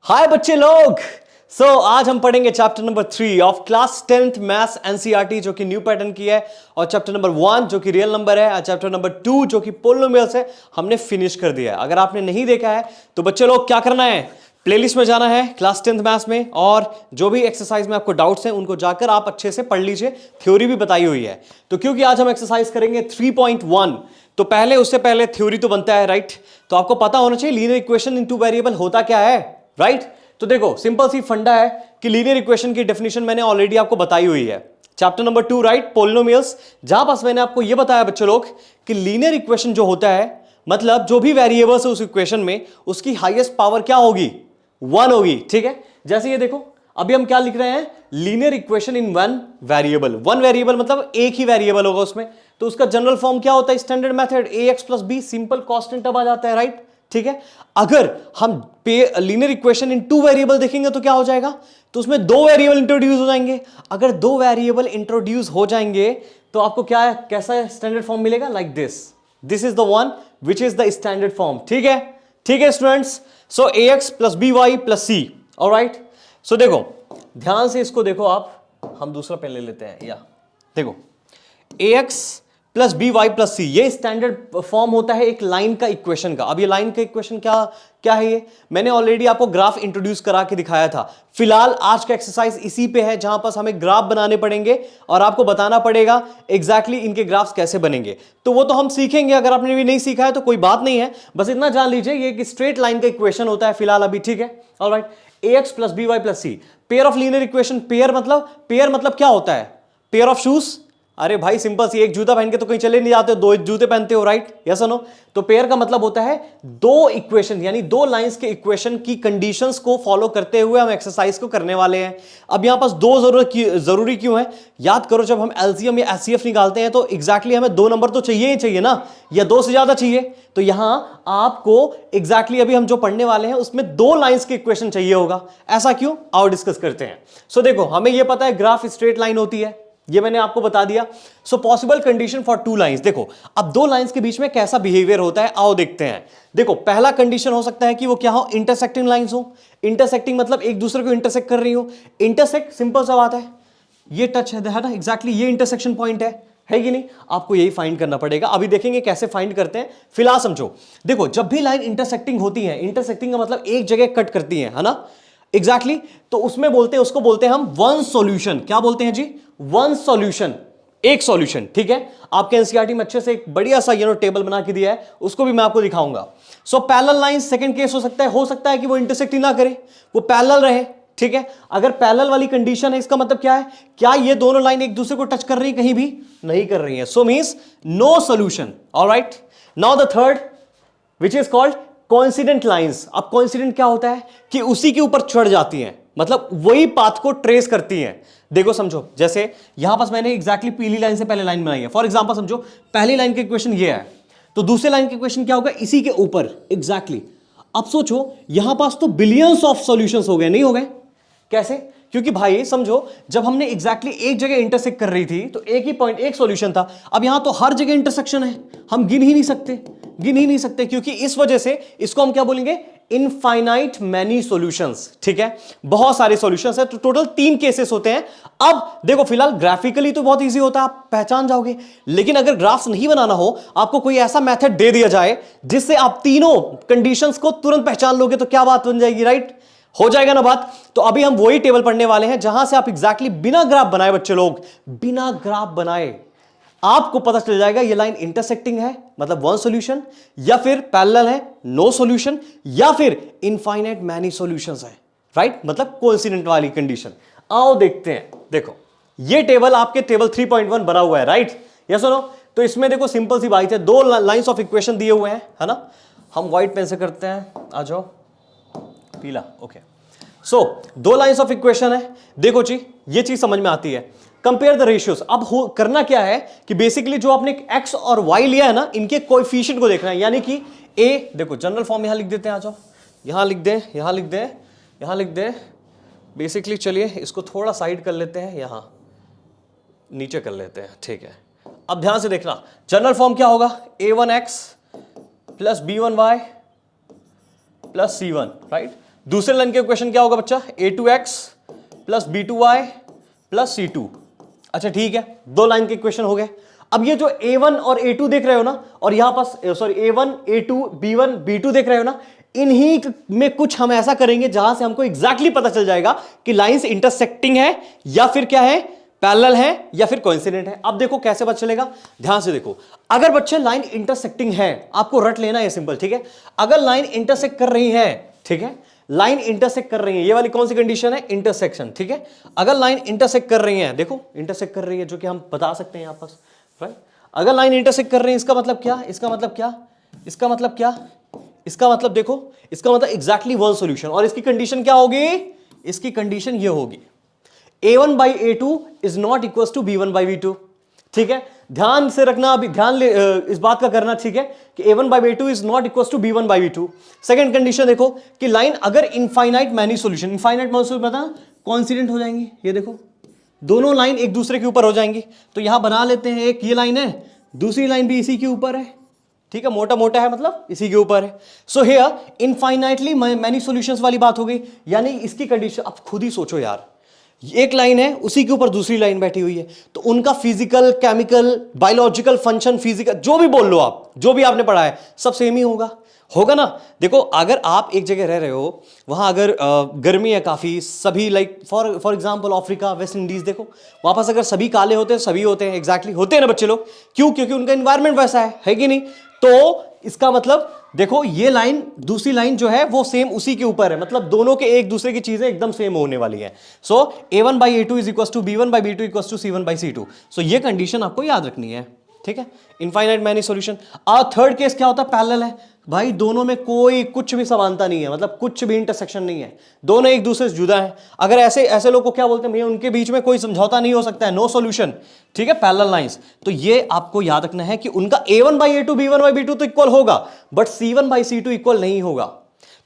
हाय बच्चे लोग। आज हम पढ़ेंगे chapter number 3 of class 10th maths NCERT जो कि न्यू पैटर्न की है, और चैप्टर नंबर 1 जो कि रियल नंबर है, और चैप्टर नंबर 2 जो कि पोलिनोमियल्स है हमने फिनिश कर दिया है। अगर आपने नहीं देखा है तो बच्चे लोग क्या करना है, प्लेलिस्ट में जाना है क्लास 10th मैथ्स में, और जो भी एक्सरसाइज में आपको डाउट्स हैं उनको जाकर आप अच्छे से पढ़ लीजिए। थ्योरी भी बताई हुई है। तो क्योंकि आज हम एक्सरसाइज करेंगे 3.1, तो पहले उससे पहले थ्योरी तो बनता है, राइट। तो आपको पता होना चाहिए linear equation in two variable होता क्या है, राइट। तो देखो सिंपल सी फंडा है कि लीनियर इक्वेशन की डेफिनेशन मैंने ऑलरेडी आपको बताई हुई है, चैप्टर नंबर 2, राइट, पोलिनोमियल्स। जहां पास मैंने आपको यह बताया बच्चों लोग कि लीनियर इक्वेशन जो होता है, मतलब जो भी वेरिएबल्स है उस इक्वेशन में, उसकी हाईएस्ट पावर क्या होगी, 1 होगी, ठीक है। जैसे ये देखो अभी हम क्या लिख रहे हैं, linear equation in one variable. One variable मतलब एक ही वेरिएबल होगा उसमें, तो उसका जनरल फॉर्म क्या होता है, standard method ax plus B, simple constant अब आ जाता है, राइट, ठीक है। अगर हम linear equation in two variable देखेंगे तो क्या हो जाएगा, तो उसमें दो वेरिएबल इंट्रोड्यूस हो जाएंगे। अगर दो वेरिएबल इंट्रोड्यूस हो जाएंगे तो आपको क्या है, कैसा स्टैंडर्ड फॉर्म मिलेगा, like this is the one which is the standard form, ठीक है, ठीक है students. So ax plus B Y plus C, alright. So देखो ध्यान से इसको देखो आप, हम दूसरा पेन ले लेते हैं, या देखो ax plus B Y plus C, ये स्टैंडर्ड फॉर्म होता है एक लाइन का इक्वेशन का। अब ये लाइन का इक्वेशन क्या क्या है, ये मैंने ऑलरेडी आपको ग्राफ इंट्रोड्यूस करा के दिखाया था। फिलहाल आज का एक्सरसाइज इसी पे है, जहां पास हमें ग्राफ बनाने पड़ेंगे और आपको बताना पड़ेगा एग्जैक्टली इनके ग्राफ्स कैसे बनेंगे। तो वो तो हम सीखेंगे, अगर आपने भी नहीं सीखा है तो कोई बात नहीं है, बस इतना जान लीजिए ये एक स्ट्रेट लाइन का इक्वेशन होता है फिलहाल अभी, ठीक है, alright. ax plus B Y plus C, pair of linear equation. Pair मतलब क्या होता है, पेयर ऑफ शूज। अरे भाई सिंपल सी, एक जूता पहन के तो कहीं चले नहीं जाते हो, दो जूते पहनते हो, राइट, यस और नो। तो पेयर का मतलब होता है दो इक्वेशन, यानी दो लाइंस के इक्वेशन की कंडीशंस को फॉलो करते हुए हम एक्सरसाइज को करने वाले हैं। अब यहां पास दो जरूरी क्यों है, याद करो जब हम एलसीएम या एचसीएफ निकालते हैं तो एग्जैक्टली हमें दो नंबर तो चाहिए ही चाहिए ना, या दो से ज्यादा चाहिए। तो यहां आपको एग्जैक्टली अभी हम जो पढ़ने वाले हैं उसमें दो लाइंस के इक्वेशन चाहिए होगा। ऐसा क्यों, आओ डिस्कस करते हैं। सो देखो हमें यह पता है ग्राफ स्ट्रेट लाइन होती है, ये मैंने आपको बता दिया। So possible condition for two lines, देखो अब दो लाइंस के बीच में कैसा बिहेवियर होता है, आओ देखते हैं। देखो पहला कंडीशन हो सकता है कि वो क्या हो, इंटरसेक्टिंग लाइंस हो। इंटरसेक्टिंग मतलब एक दूसरे को इंटरसेक्ट कर रही हो। इंटरसेक्ट सिंपल सा बात है, ये टच है ना, एग्जैक्टली ये इंटरसेक्शन पॉइंट है कि नहीं, आपको यही फाइंड करना पड़ेगा। अभी देखेंगे कैसे फाइंड करते हैं, फिलहाल समझो। देखो जब भी लाइन इंटरसेक्टिंग होती है, इंटरसेक्टिंग का मतलब एक जगह कट करती है ना, एग्जैक्टली तो उसमें बोलते हैं, उसको बोलते हैं हम वन सॉल्यूशन। क्या बोलते हैं जी, वन सॉल्यूशन, एक सॉल्यूशन, ठीक है। आपके एनसीईआरटी में अच्छे से एक बढ़िया सा टेबल बना के दिया है, उसको भी मैं आपको दिखाऊंगा। So parallel line second case हो सकता है कि वो इंटरसेक्ट ही ना करे, वो पैरेलल रहे, ठीक है। अगर पैरेलल वाली कंडीशन है, इसका मतलब क्या है, क्या ये दोनों लाइन एक दूसरे को टच कर रही है, कहीं भी नहीं कर रही है, so means no solution, alright. Now the third which is called coincident lines. अब कोइंसिडेंट क्या होता है कि उसी के ऊपर चढ़ जाती हैं, मतलब वही पाथ को ट्रेस करती हैं। देखो समझो, जैसे यहां पास मैंने एग्जैक्टली पीली लाइन से पहले लाइन बनाई है, फॉर एग्जांपल समझो पहली लाइन का इक्वेशन ये है, तो दूसरे लाइन का इक्वेशन क्या होगा, इसी के ऊपर एग्जैक्टली। अब सोचो यहां पास तो बिलियंस ऑफ सॉल्यूशंस हो गए, नहीं हो गए, कैसे, क्योंकि भाई समझो जब हमने एग्जैक्टली एक जगह इंटरसेक्ट कर रही थी तो एक ही पॉइंट, एक सॉल्यूशन था। अब यहां तो हर जगह इंटरसेक्शन है, हम गिन ही नहीं सकते, क्योंकि इस वजह से इसको हम क्या बोलेंगे, इनफाइनाइट मैनी सॉल्यूशंस, ठीक है, बहुत सारे सॉल्यूशंस है। तो टोटल 3 केसेस होते हैं। अब देखो फिलहाल ग्राफिकली तो बहुत इजी होता है, आप पहचान जाओगे, लेकिन अगर ग्राफ्स नहीं बनाना हो, आपको कोई ऐसा मेथड दे दिया जाए जिससे आप तीनों कंडीशंस को तुरंत पहचान लोगे, तो क्या बात बन जाएगी, राइट, हो जाएगा ना बात। तो अभी हम वही टेबल पढ़ने वाले हैं जहां से आप एग्जैक्टली बिना ग्राफ बनाए, बच्चे लोग बिना ग्राफ बनाए आपको पता चल जाएगा ये लाइन इंटरसेक्टिंग है मतलब वन सॉल्यूशन, या फिर पैरेलल है नो सॉल्यूशन, या फिर इनफाइनाइट मैनी सॉल्यूशंस है, राइट, मतलब कोइंसिडेंट वाली कंडीशन। आओ देखते हैं। देखो ये टेबल आपके टेबल 3.1 बना हुआ है, राइट, यस और नो। तो इसमें देखो सिंपल सी बात है, दो लाइंस ऑफ इक्वेशन दिए हुए हैं, है ना। हम व्हाइट पेन से करते हैं, आ जाओ पीला, ओके। सो दो लाइंस ऑफ इक्वेशन है, देखो जी ये चीज समझ में आती है। Compare the ratios. अब करना क्या है कि बेसिकली जो आपने x और y लिया है ना, इनके कोएफिशिएंट को देखना है, यानी कि a, देखो जनरल फॉर्म यहां लिख देते हैं, आ जाओ यहां लिख दें, यहां लिख दें, यहां लिख दें। बेसिकली चलिए इसको थोड़ा साइड कर लेते हैं, यहां नीचे कर लेते हैं, ठीक है। अब ध्यान से देखना, जनरल फॉर्म क्या होगा, a1x plus b1y plus c1, right. दूसरे लाइन के इक्वेशन क्या होगा बच्चा, a2x plus b2y plus c2। अच्छा ठीक है, दो लाइन के इक्वेशन हो गए। अब ये जो a1 और a2 देख रहे हो ना, और यहां पास sorry a1 a2 b1 b2 देख रहे हो ना, इन्हीं में कुछ हम ऐसा करेंगे जहां से हमको एग्जैक्टली पता चल जाएगा कि लाइंस इंटरसेक्टिंग है या फिर क्या है, पैरेलल है या फिर कोइंसिडेंट है। अब देखो कैसे पता चलेगा, ध्यान से देखो। अगर बच्चे लाइन इंटरसेक्टिंग है, आपको रट लेना है सिंपल, ठीक है। अगर लाइन इंटरसेक्ट कर रही है, ठीक है, लाइन इंटरसेक्ट कर रही है, ये वाली कौन सी कंडीशन है, इंटरसेक्शन, ठीक है। अगर लाइन इंटरसेक्ट कर रही है, देखो इंटरसेक्ट कर रही है, जो कि हम बता सकते हैं आपस, राइट। अगर लाइन इंटरसेक्ट कर रही है, इसका मतलब क्या, इसका मतलब क्या, इसका मतलब क्या, इसका मतलब देखो, इसका मतलब एग्जैक्टली वन सॉल्यूशन। और इसकी कंडीशन क्या होगी, इसकी कंडीशन ये होगी, a1 by a2 is not equal to b1 by b2, ठीक है। ध्यान से रखना, अभी ध्यान ले इस बात का करना, ठीक है, कि a1 by a2 is not equal to b1 by b2। Second condition देखो कि लाइन अगर infinite many solution, infinite many solution बता कॉन्सिडेंट हो जाएंगी, ये देखो दोनों लाइन एक दूसरे के ऊपर हो जाएंगी। तो यहां बना लेते हैं, एक ये लाइन है, दूसरी लाइन भी इसी के ऊपर है, ठीक है, मोटा मोटा है मतलब इसी के ऊपर है। So here infinitely many solutions वाली बात हो गई, यानी इसकी कंडीशन आप खुद ही सोचो यार, एक लाइन है, उसी के ऊपर दूसरी लाइन बैठी हुई है, तो उनका physical, chemical, biological function, physical जो भी बोल लो आप, जो भी आपने पढ़ा है सब सेम ही होगा, होगा ना। देखो अगर आप एक जगह रह रहे हो, वहां अगर गर्मी है काफी, सभी like for example Africa, West Indies, देखो वहां पास अगर सभी काले होते हैं, सभी होते हैं, एग्जैक्टली होते हैं ना बच्चे लोग, क्यों, क्योंकि उनका एनवायरमेंट वैसा है कि नहीं। तो इसका मतलब देखो ये लाइन, दूसरी लाइन जो है वो सेम उसी के ऊपर है, मतलब दोनों के एक दूसरे की चीजें एकदम सेम होने वाली है। So a1 by a2 is equal to b1 by b2 equal to c1 by c2। So ये कंडीशन आपको याद रखनी है, ठीक है, इनफाइनाइट मैनी सॉल्यूशन। और थर्ड केस क्या होता है, पैरेलल है, भाई दोनों में कोई कुछ भी समानता नहीं है, मतलब कुछ भी इंटरसेक्शन नहीं है, दोनों एक दूसरे से जुदा हैं। अगर ऐसे ऐसे लोग को क्या बोलते हैं भैया, उनके बीच में कोई समझौता नहीं हो सकता है, नो सॉल्यूशन, ठीक है, पैरेलल लाइंस। तो ये आपको याद रखना है कि उनका a1 by a2 b1 by b2 तो इक्वल होगा, but c1 by c2 equal नहीं होगा।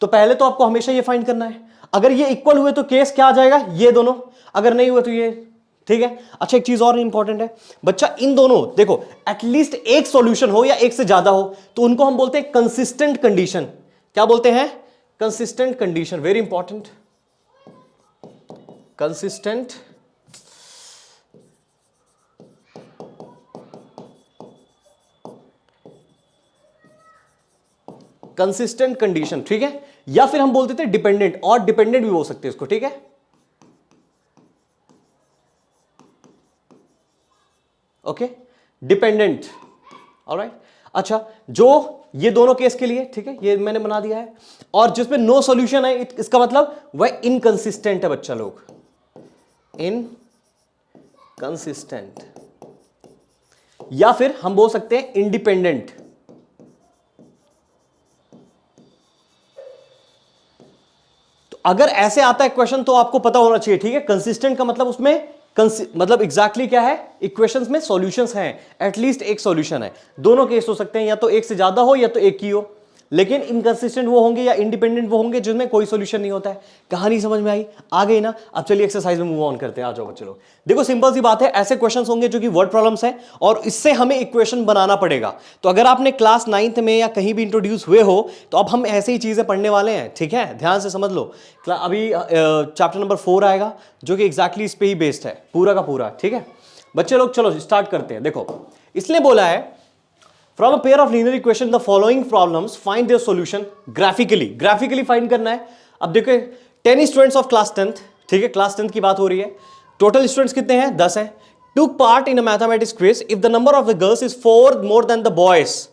तो पहले तो आपको हमेशा ये फाइंड करना है, अगर ये इक्वल हुए तो केस क्या आ जाएगा, ये दोनों, अगर नहीं हुए तो ये, ठीक है। अच्छा एक चीज और इंपॉर्टेंट है बच्चा, इन दोनों देखो एटलीस्ट एक सॉल्यूशन हो या एक से ज्यादा हो, तो उनको हम बोलते हैं कंसिस्टेंट कंडीशन। क्या बोलते हैं, consistent condition, very important, consistent consistent condition, ठीक है। या फिर हम बोलते थे डिपेंडेंट, और डिपेंडेंट भी हो सकते हैं इसको, ठीक है, ओके, डिपेंडेंट, ऑलराइट। अच्छा जो ये दोनों केस के लिए, ठीक है, ये मैंने बना दिया है, और जिसमें नो सॉल्यूशन है, इसका मतलब वह इनकंसिस्टेंट है बच्चा लोग, इनकंसिस्टेंट, या फिर हम बोल सकते हैं इंडिपेंडेंट। तो अगर ऐसे आता है क्वेश्चन तो आपको पता होना चाहिए, ठीक है, कंसिस्टेंट का मतलब उसमें मतलब एग्जैक्टली क्या है, इक्वेशंस में सॉल्यूशंस हैं, एटलीस्ट एक सॉल्यूशन है। दोनों केस हो सकते हैं, या तो एक से ज्यादा हो या तो एक ही हो, लेकिन इनकंसिस्टेंट वो होंगे या इंडिपेंडेंट वो होंगे जिनमें कोई सॉल्यूशन नहीं होता है। कहानी समझ में आई, आ गई ना। अब चलिए एक्सरसाइज में मूव ऑन करते हैं, आ जाओ बच्चे लोग। देखो सिंपल सी बात है, ऐसे क्वेश्चंस होंगे जो कि वर्ड प्रॉब्लम्स हैं और इससे हमें इक्वेशन बनाना पड़ेगा। तो अगर आपने क्लास 9th में या कहीं भी इंट्रोड्यूस हुए हो तो अब हम ऐसे ही चीजें पढ़ने वाले हैं, ठीक है, ध्यान से समझ लो। अभी चैप्टर नंबर 4 आएगा जो कि एग्जैक्टली इस पे ही बेस्ड है, पूरा का पूरा, ठीक है बच्चे लोग। चलो स्टार्ट करते हैं। देखो इसने बोला है From a pair of linear equation, the following problems find their solution graphically. Graphically find करना है। अब देखो 10 students of class 10th, ठीक है, क्लास 10th की बात हो रही है। टोटल स्टूडेंट्स कितने हैं, 10 हैं। Took part in a mathematics quiz if the number of the girls is 4 more than the boys.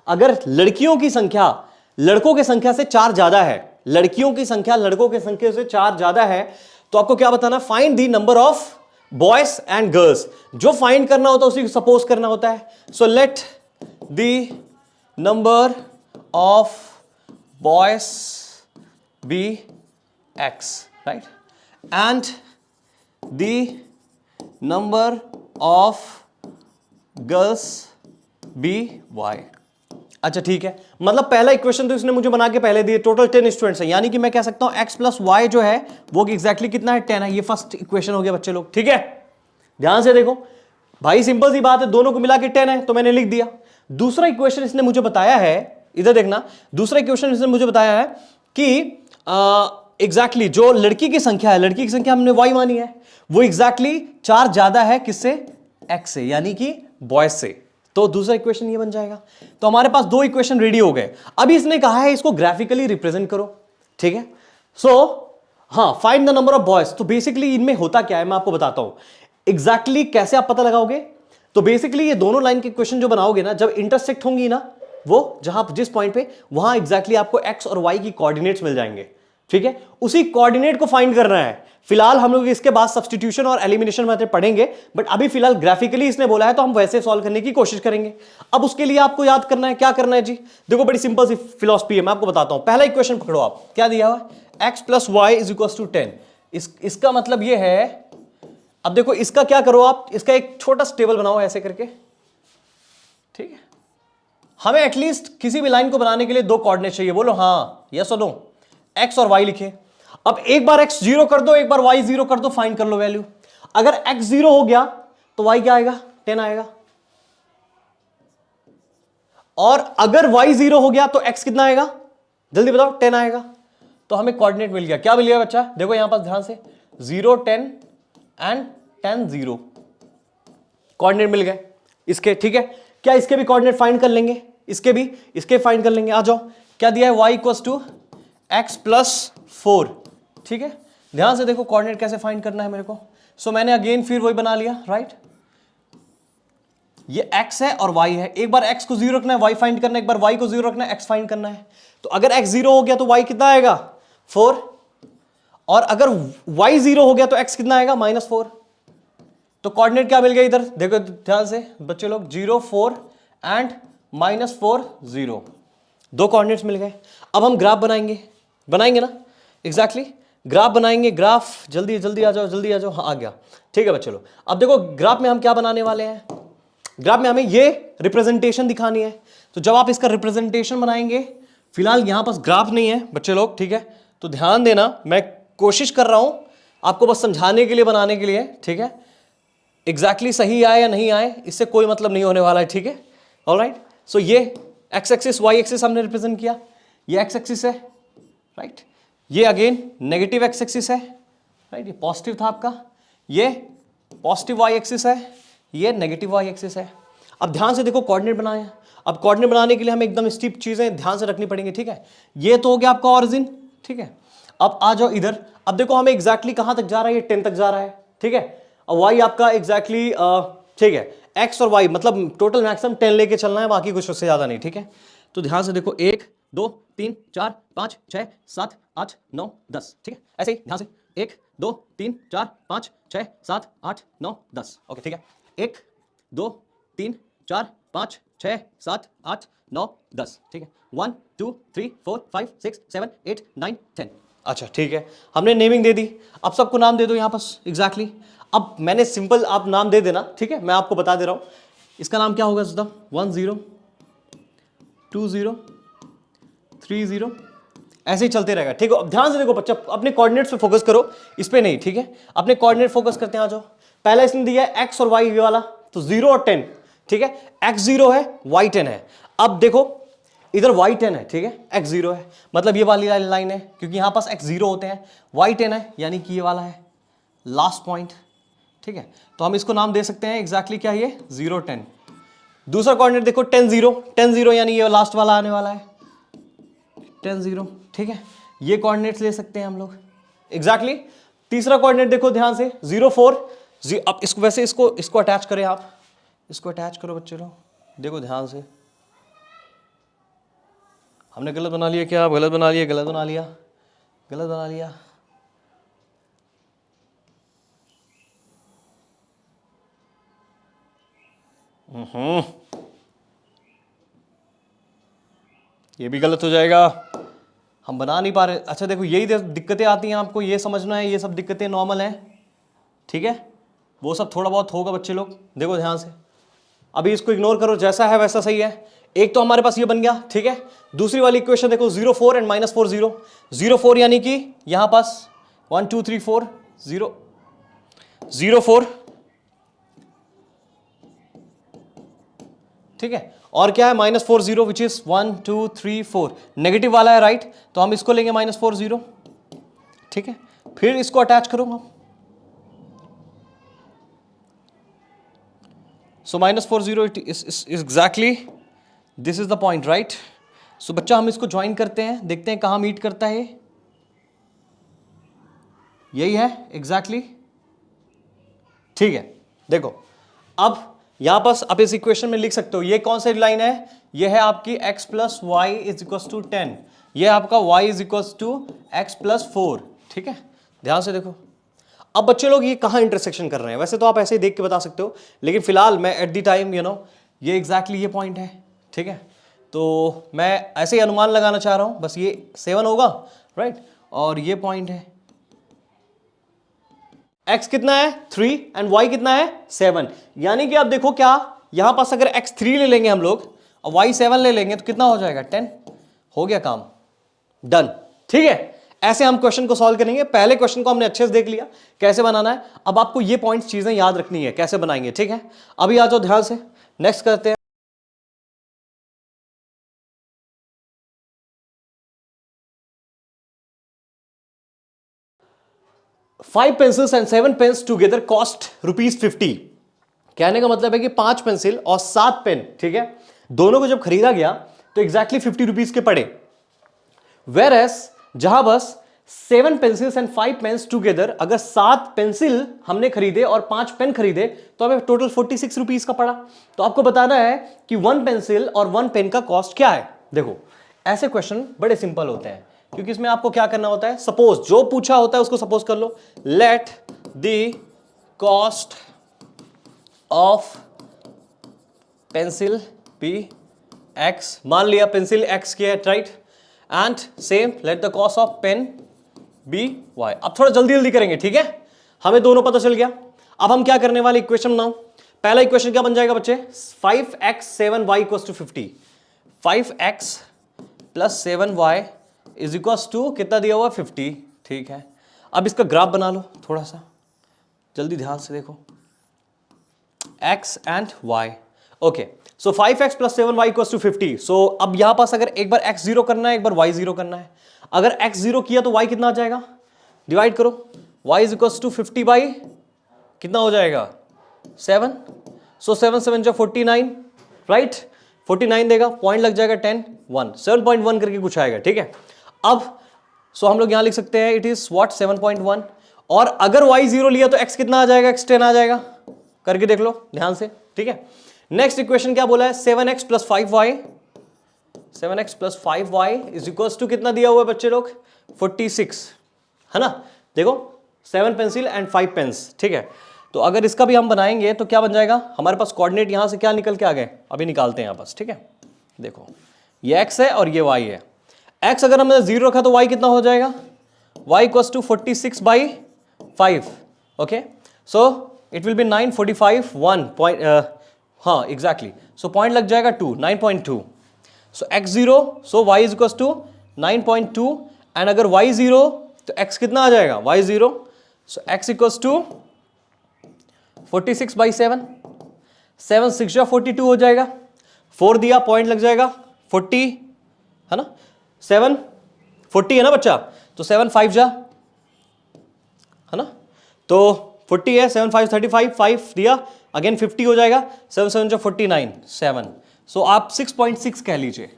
अगर लड़कियों की संख्या लड़कों की संख्या से 4 ज्यादा है, लड़कियों की संख्या लड़कों की संख्या से 4 ज्यादा है, तो आपको क्या बताना, find the number of boys and girls. जो फाइंड करना होता है उसी को सपोज करना होता है। So let the number of boys be x, right, and the number of girls be y। अच्छा ठीक है, मतलब पहला इक्वेशन तो इसने मुझे बना के पहले दिए। टोटल 10 स्टूडेंट्स हैं, यानी कि मैं कह सकता हूं x प्लस वाई जो है वो एग्जैक्टली कितना है, 10 है। ये फर्स्ट इक्वेशन हो गया बच्चे लोग, ठीक है। ध्यान से देखो भाई, सिंपल सी बात है, दोनों को मिला के 10 है तो मैंने लिख दिया। दूसरा इक्वेशन इसने मुझे बताया है, इधर देखना, दूसरा इक्वेशन इसने मुझे बताया है कि एग्जैक्टली जो लड़की की संख्या है, लड़की की संख्या हमने y मानी है, वो एग्जैक्टली 4 ज्यादा है किससे, x से, यानी कि बॉयज से। तो दूसरा इक्वेशन ये बन जाएगा। तो हमारे पास 2 इक्वेशन रेडी हो गए। अभी इसने कहा है इसको ग्राफिकली रिप्रेजेंट करो, ठीक है। सो हाँ, find the number of boys. तो बेसिकली इनमें होता क्या है मैं आपको बताता हूं एग्जैक्टली कैसे आप पता लगाओगे। तो बेसिकली ये दोनों लाइन के क्वेश्चन जो बनाओगे ना, जब इंटरसेक्ट होंगी ना, वो जहां जिस पॉइंट पे, वहां एग्जैक्टली आपको x और y की कोऑर्डिनेट्स मिल जाएंगे, ठीक है। उसी कोऑर्डिनेट को फाइंड करना है। फिलहाल हम लोग इसके बाद सब्स्टिट्यूशन और एलिमिनेशन मेथड पढ़ेंगे, बट अभी फिलहाल ग्राफिकली इसने बोला है तो हम वैसे सॉल्व करने की कोशिश करेंगे। अब उसके लिए आपको याद करना है, क्या करना है जी, देखो बड़ी सिंपल सी फिलॉसफी है, मैं आपको बताता हूं। पहला इक्वेशन पकड़ो आप, क्या दिया हुआ है, x plus Y is equal to 10। इसका मतलब ये है, अब देखो इसका क्या करो आप, इसका एक छोटा सा टेबल बनाओ ऐसे करके, ठीक है। हमें एटलीस्ट किसी भी लाइन को बनाने के लिए 2 कोऑर्डिनेट चाहिए, बोलो हाँ यस और नो। x और y लिखे। अब एक बार x 0 कर दो, एक बार y 0 कर दो, फाइंड कर लो वैल्यू। अगर x 0 हो गया तो y क्या आएगा, 10 आएगा। और अगर y 0 हो गया तो x कितना आएगा, जल्दी बताओ, 10 आएगा। तो हमें कोऑर्डिनेट मिल गया। क्या मिल गया बच्चा, देखो यहां पास ध्यान से, 0 10 एंड 10 0 कोऑर्डिनेट मिल गए इसके, ठीक है। क्या इसके भी कोऑर्डिनेट फाइंड कर लेंगे, इसके फाइंड कर लेंगे। आ जाओ, क्या दिया है, y equals to x plus 4, ठीक है। ध्यान से देखो कोऑर्डिनेट कैसे फाइंड करना है मेरे को। सो मैंने अगेन फिर वही बना लिया, राइट। ये x है और y है, एक बार x को 0 रखना है, y फाइंड करना है, एक बार y को 0 रखना है, x फाइंड करना है। तो अगर x 0 हो गया तो y कितना आएगा, 4, और अगर y 0 हो गया तो x कितना आएगा, -4। तो कोऑर्डिनेट क्या मिल गया इधर, देखो ध्यान से बच्चे लोग, 0 4 एंड -4 0, 2 कोऑर्डिनेट्स मिल गए। अब हम ग्राफ बनाएंगे ना, एग्जैक्टली ग्राफ बनाएंगे। ग्राफ जल्दी जल्दी आ जाओ, जल्दी आ जाओ, हाँ आ गया, ठीक है बच्चे लोग। अब देखो ग्राफ में हम क्या बनाने वाले हैं, ग्राफ में हमें ये रिप्रेजेंटेशन दिखानी है। तो जब आप इसका रिप्रेजेंटेशन बनाएंगे, फिलहाल यहां पास ग्राफ नहीं है बच्चे लोग, ठीक है। तो ध्यान देना, मैं कोशिश कर रहा हूं आपको बस समझाने के लिए, बनाने के लिए, ठीक है। एग्जैक्टली सही आए या नहीं आए इससे कोई मतलब नहीं होने वाला है, ठीक है। ऑलराइट, सो ये एक्स एक्सिस वाई एक्सिस हमने रिप्रेजेंट किया, ये एक्स एक्सिस है, राइट। ये अगेन नेगेटिव एक्स एक्सिस है, राइट, ये पॉजिटिव था आपका, ये पॉजिटिव वाई एक्सिस है, ये नेगेटिव वाई एक्सिस है। अब ध्यान से देखो कोऑर्डिनेट बनाया। अब कोऑर्डिनेट बनाने के लिए हमें एकदम स्टीप चीजें ध्यान से रखनी पड़ेंगी, ठीक है। ये तो हो गया आपका ऑरिजिन, ठीक है। अब आ जाओ इधर, अब देखो हमें एग्जैक्टली कहां तक जा रहा है, ये 10 तक जा रहा है, ठीक है। और y आपका एग्जैक्टली ठीक है, x और y मतलब टोटल मैक्सिमम 10 लेके चलना है, बाकी कुछ उससे ज्यादा नहीं, ठीक है। तो ध्यान से देखो, 1 2 3 4 5 6 7 8 9 10, ठीक है। ऐसे ही ध्यान से 1 2 3 4 5 6 7 8 9 10, ओके, ठीक है। 1 2 3 4 5 6 7 8 9 10, ठीक है। 1 2 3 4 5 6 7 8 9 10, अच्छा ठीक है, हमने नेमिंग दे दी। अब सबको नाम दे दो यहाँ पास, एग्जैक्टली। अब मैंने सिंपल आप नाम दे देना, ठीक है, मैं आपको बता दे रहा हूं इसका नाम क्या होगा, 1 0 2 0 3 0, ऐसे ही चलते रहेगा, ठीक है। अब ध्यान से देखो बच्चा, अपने कोऑर्डिनेट्स पे फोकस करो, इस पे नहीं, ठीक है। अपने कोऑर्डिनेट फोकस करते हैं, आ जाओ। पहला इसने दिया है एक्स और वाई वाला, तो 0 और 10, ठीक है। एक्स 0 है, वाई 10 है। अब देखो इधर y 10 है, ठीक है, x 0 है, मतलब ये वाली लाइन है, क्योंकि यहां पास x 0 होते हैं, y 10 है, यानी कि ये वाला है लास्ट पॉइंट, ठीक है। तो हम इसको नाम दे सकते हैं एग्जैक्टली क्या, ये 0 10। दूसरा कोऑर्डिनेट देखो 10 0, 10 0 यानी ये लास्ट वाला आने वाला है 10 0, ठीक है। ये कोऑर्डिनेट्स ले सकते हैं हम लोग एग्जैक्टली। तीसरा कोऑर्डिनेट देखो ध्यान से, 0 4, अब इसको वैसे इसको अटैच करें, आप इसको अटैच करो बच्चे लोग, देखो ध्यान से। हमने गलत बना लिया क्या, गलत बना लिया, गलत बना लिया, गलत बना लिया। ये भी गलत हो जाएगा, हम बना नहीं पा रहे। अच्छा देखो, यही दिक्कतें आती हैं आपको, ये समझना है, ये सब दिक्कतें नॉर्मल हैं, ठीक है। वो सब थोड़ा बहुत होगा बच्चे लोग, देखो ध्यान से। अभी इसको इग्नोर करो, जैसा है वैसा सही है। एक तो हमारे पास ये बन गया, ठीक है। दूसरी वाली इक्वेशन देखो, 0 4 एंड -4 0, 0 4 यानी कि यहां पास 1 2 3 4 0 0 4, ठीक है। और क्या है, -4 0 विच इज 1 2 3 4, नेगेटिव वाला है, राइट। तो हम इसको लेंगे -4 0, ठीक है, फिर इसको अटैच करूंगा। So -4 0 is exactly this is the point, right. So बच्चा हम इसको ज्वाइन करते हैं, देखते हैं कहां मीट करता है। यही है एग्जैक्टली, ठीक है। देखो अब यहां पर आप इस इक्वेशन में लिख सकते हो, ये कौन सी लाइन है, ये है आपकी x plus Y is equal to 10, ये आपका y is equal to X plus 4, ठीक है। ध्यान से देखो, अब बच्चे लोग ये कहां इंटरसेक्शन कर रहे हैं, वैसे तो आप ऐसे ही देख के बता सकते हो, लेकिन फिलहाल मैं एट द टाइम ये एग्जैक्टली ये पॉइंट है, ठीक है। तो मैं ऐसे ही अनुमान लगाना चाह रहा हूं, बस ये 7 होगा, राइट, और ये पॉइंट है। x कितना है 3 एंड y कितना है 7, यानी कि आप देखो क्या, यहां पास अगर x 3 ले लेंगे हम लोग और y 7 ले लेंगे तो कितना हो जाएगा 10, हो गया काम डन, ठीक है। ऐसे हम क्वेश्चन को सॉल्व करेंगे। पहले क्वेश्चन को हमने अच्छे से देख लिया कैसे बनाना है, अब आपको ये पॉइंट्स चीजें याद रखनी है कैसे बनाएंगे, ठीक है। अभी आ जाओ ध्यान से, नेक्स्ट करते हैं। Five pencils and 7 pens together cost ₹50। कहने का मतलब है कि 5 पेंसिल और 7 पेन, ठीक है, दोनों को जब खरीदा गया तो एग्जैक्टली ₹50 के पड़े। वेर एस जहां बस 7 पेंसिल्स एंड 5 पेन्स टूगेदर, अगर 7 पेंसिल हमने खरीदे और 5 पेन खरीदे तो हमें टोटल ₹46 का पड़ा। तो आपको बताना है कि 1 पेंसिल और 1 पेन का कॉस्ट क्या है। देखो ऐसे क्वेश्चन बड़े सिंपल होते हैं, क्योंकि इसमें आपको क्या करना होता है, सपोज जो पूछा होता है उसको सपोज कर लो, let the cost of pencil be X, मान लिया पेंसिल एक्स की है, right, and same let the cost of pen be Y. अब थोड़ा जल्दी जल्दी करेंगे, ठीक है, हमें दोनों पता चल गया। अब हम क्या करने वाले, इक्वेशन बनाओ। पहला इक्वेशन क्या बन जाएगा बच्चे, 5x 7y equal to 50, 5x plus 7y is equal to कितना दिया हुआ 50, ठीक है। अब इसका ग्राफ बना लो थोड़ा सा, जल्दी ध्यान से देखो, x and y, okay. So 5x plus 7y equal to 50। So अब यहां पास अगर एक बार x जीरो करना है, एक बार y जीरो करना है। अगर x जीरो किया तो y कितना आ जाएगा, डिवाइड करो, y is equal to 50 by कितना हो जाएगा 7। सो 7 7 जो 49, राइट, 49 देगा, पॉइंट लग जाएगा 10 1 7.1 करके कुछ आएगा, ठीक है। अब सो हम लोग यहां लिख सकते हैं इट इज व्हाट 7.1, और अगर y जीरो लिया तो x कितना आ जाएगा, x 10 आ जाएगा, करके देख लो ध्यान से, ठीक है। नेक्स्ट इक्वेशन क्या बोला है, 7x plus 5y, 7x plus 5y is equal to कितना दिया हुआ है बच्चे लोग 46, है ना। देखो 7 पेंसिल एंड 5 पेन्स, ठीक है। तो अगर इसका भी हम बनाएंगे तो क्या बन जाएगा, हमारे पास कोऑर्डिनेट यहां से क्या निकल के आ गए, अभी निकालते हैं यहां पास, ठीक है। देखो ये x है और ये y है, x अगर हमने 0 रखा तो y कितना हो जाएगा, y equal to 46 by 5, okay. So it will be 945 1 point, हाँ एग्जैक्टली, सो पॉइंट लग जाएगा 2 9.2। So x 0, so y is equal to 9.2, and अगर y 0 तो x कितना आ जाएगा, y 0, so x equal to 46 by 7, 7 6 जा 42 हो जाएगा, 4 दिया पॉइंट लग जाएगा 40, है ना, 7 40 है ना बच्चा, तो 7 5 जा, है ना, तो 40 है, 7 5 35, 5 दिया अगेन 50 हो जाएगा, 7 7 जो 49 7। सो आप 6.6 कह लीजिए,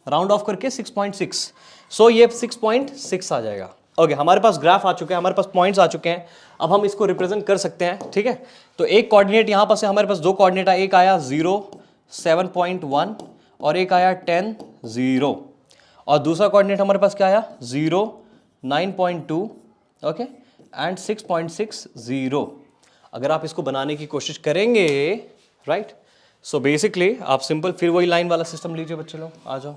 राउंड ऑफ करके 6.6, सो ये 6.6 आ जाएगा, ओके। हमारे पास ग्राफ आ चुके हैं, हमारे पास पॉइंट्स आ चुके हैं, अब हम इसको रिप्रेजेंट कर सकते हैं, ठीक है। तो एक कोऑर्डिनेट यहां पर से हमारे पास दो कोऑर्डिनेट आया, एक आया 0 7.1 और एक आया 10 0, और दूसरा कोऑर्डिनेट हमारे पास क्या आया 0 9.2, ओके, एंड 6.6 0। अगर आप इसको बनाने की कोशिश करेंगे, राइट, सो बेसिकली आप सिंपल फिर वही लाइन वाला सिस्टम लीजिए बच्चे लोग, आ जाओ,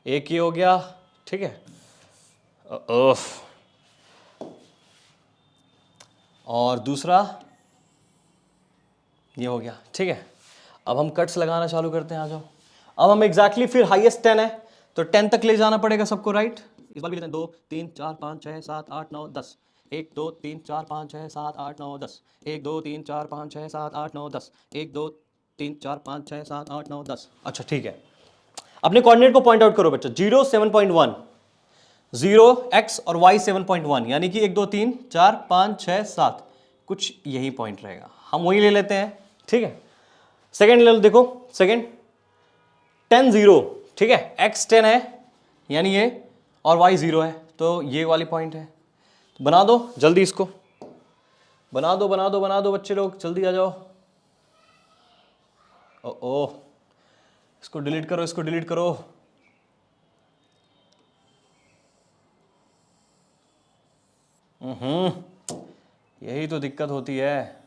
एक ही हो गया, ठीक है, और दूसरा ये हो गया, ठीक है। अब हम कट्स लगाना चालू करते हैं, आ जाओ। अब हम एग्जैक्टली फिर हाईएस्ट 10 है तो 10 तक ले जाना पड़ेगा सबको, राइट। इस बार भी लेते हैं 2 3 4 5 6 7 8 9 10, 1 2 3 4 5 6 7 8 9 10, 1 2 3 4 5 6 7 8 9 10, 1 2 3 4 5 6 7 8 9 10। अच्छा ठीक है, अपने कोऑर्डिनेट को पॉइंट आउट करो बच्चा, 0 7.1, 0x और y 7.1, यानी कि 1 2 3 4 5 6 7, कुछ यही पॉइंट रहेगा, हम वही ले लेते हैं, ठीक है। सेकेंड ले लो, देखो सेकेंड 10 0, ठीक है, x 10 है यानी ये, और y 0 है, तो ये वाली पॉइंट है। तो बना दो जल्दी, इसको बना दो बना दो बना दो बच्चे लोग, जल्दी आ जाओ। ओ इसको डिलीट करो, इसको डिलीट करो। यही तो दिक्कत होती है।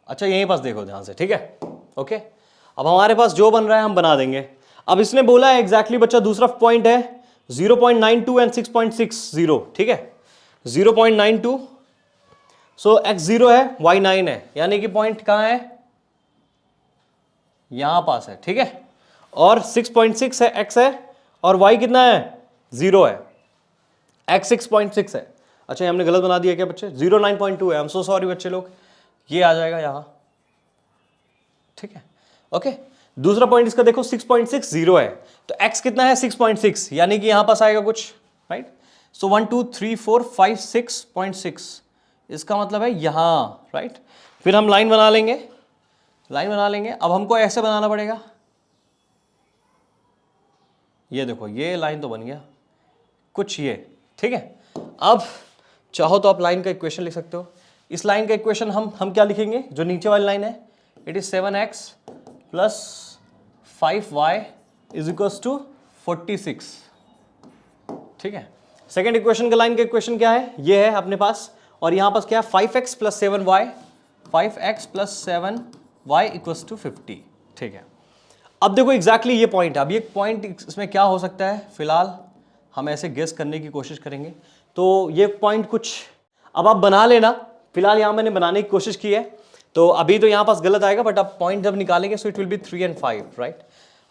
अच्छा यहीं पास देखो ध्यान से, ठीक है, ओके। अब हमारे पास जो बन रहा है हम बना देंगे। अब इसने बोला है एग्जैक्टली बच्चा, दूसरा पॉइंट है 0.92 एंड 6.60, ठीक है, 0.92, सो x 0 है y 9 है, यानी कि पॉइंट कहां है, यहां पास है, ठीक है, और 6.6 है x है, और y कितना है 0 है, x 6.6 है। अच्छा ये हमने गलत बना दिया क्या बच्चे, 09.2 है, आई एम सो सॉरी बच्चे लोग, ये आ जाएगा यहां, ठीक है, ओके। दूसरा पॉइंट इसका देखो 6.60 है, तो x कितना है 6.6, यानी कि यहां पास आएगा कुछ, राइट। सो 1 2 3 4 5 6.6, इसका मतलब है यहां, राइट। फिर हम लाइन बना लेंगे, लाइन बना लेंगे। अब हमको ऐसे बनाना पड़ेगा, ये देखो ये लाइन तो बन गया कुछ ये, ठीक है। अब चाहो तो आप लाइन का इक्वेशन लिख सकते हो। इस लाइन का इक्वेशन हम क्या लिखेंगे, जो नीचे वाली लाइन है, it is 7x plus 5y is equals to 46, ठीक है। सेकेंड इक्वेशन का लाइन का इक्वेशन क्या है, ये है अपने पास, और यहां पास क्या है 5x plus 7y, 5x plus 7y equals to 50, ठीक है। अब देखो एग्जैक्टली ये पॉइंट है। अब ये पॉइंट इसमें क्या हो सकता है, फिलहाल हम ऐसे गेस करने की कोशिश करेंगे। तो ये पॉइंट कुछ, अब आप बना लेना, फिलहाल यहां मैंने बनाने की कोशिश की है, तो अभी तो यहां पास गलत आएगा, बट आप पॉइंट जब निकालेंगे सो it will be 3 and 5, right,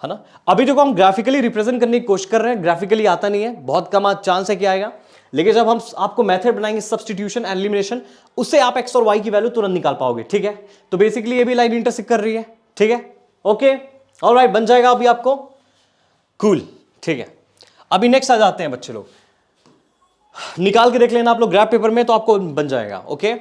है ना। अभी देखो हम ग्राफिकली रिप्रेजेंट करने की कोशिश कर रहे हैं, ग्राफिकली आता नहीं है, बहुत कम चांस है कि आएगा, लेकिन जब हम आपको मेथड बनाएंगे सब्स्टिट्यूशन एंड एलिमिनेशन, उससे आप x और y की वैल्यू तुरंत निकाल पाओगे, ठीक है। तो बेसिकली ये भी लाइन इंटरसेक्ट कर रही है, ठीक है, ओके, ऑलराइट, बन जाएगा अभी आपको, कूल, ठीक है। अभी नेक्स्ट आ जाते हैं बच्चे लोग, निकाल के देख लेना आप लोग ग्राफ पेपर में, तो आपको बन जाएगा, okay.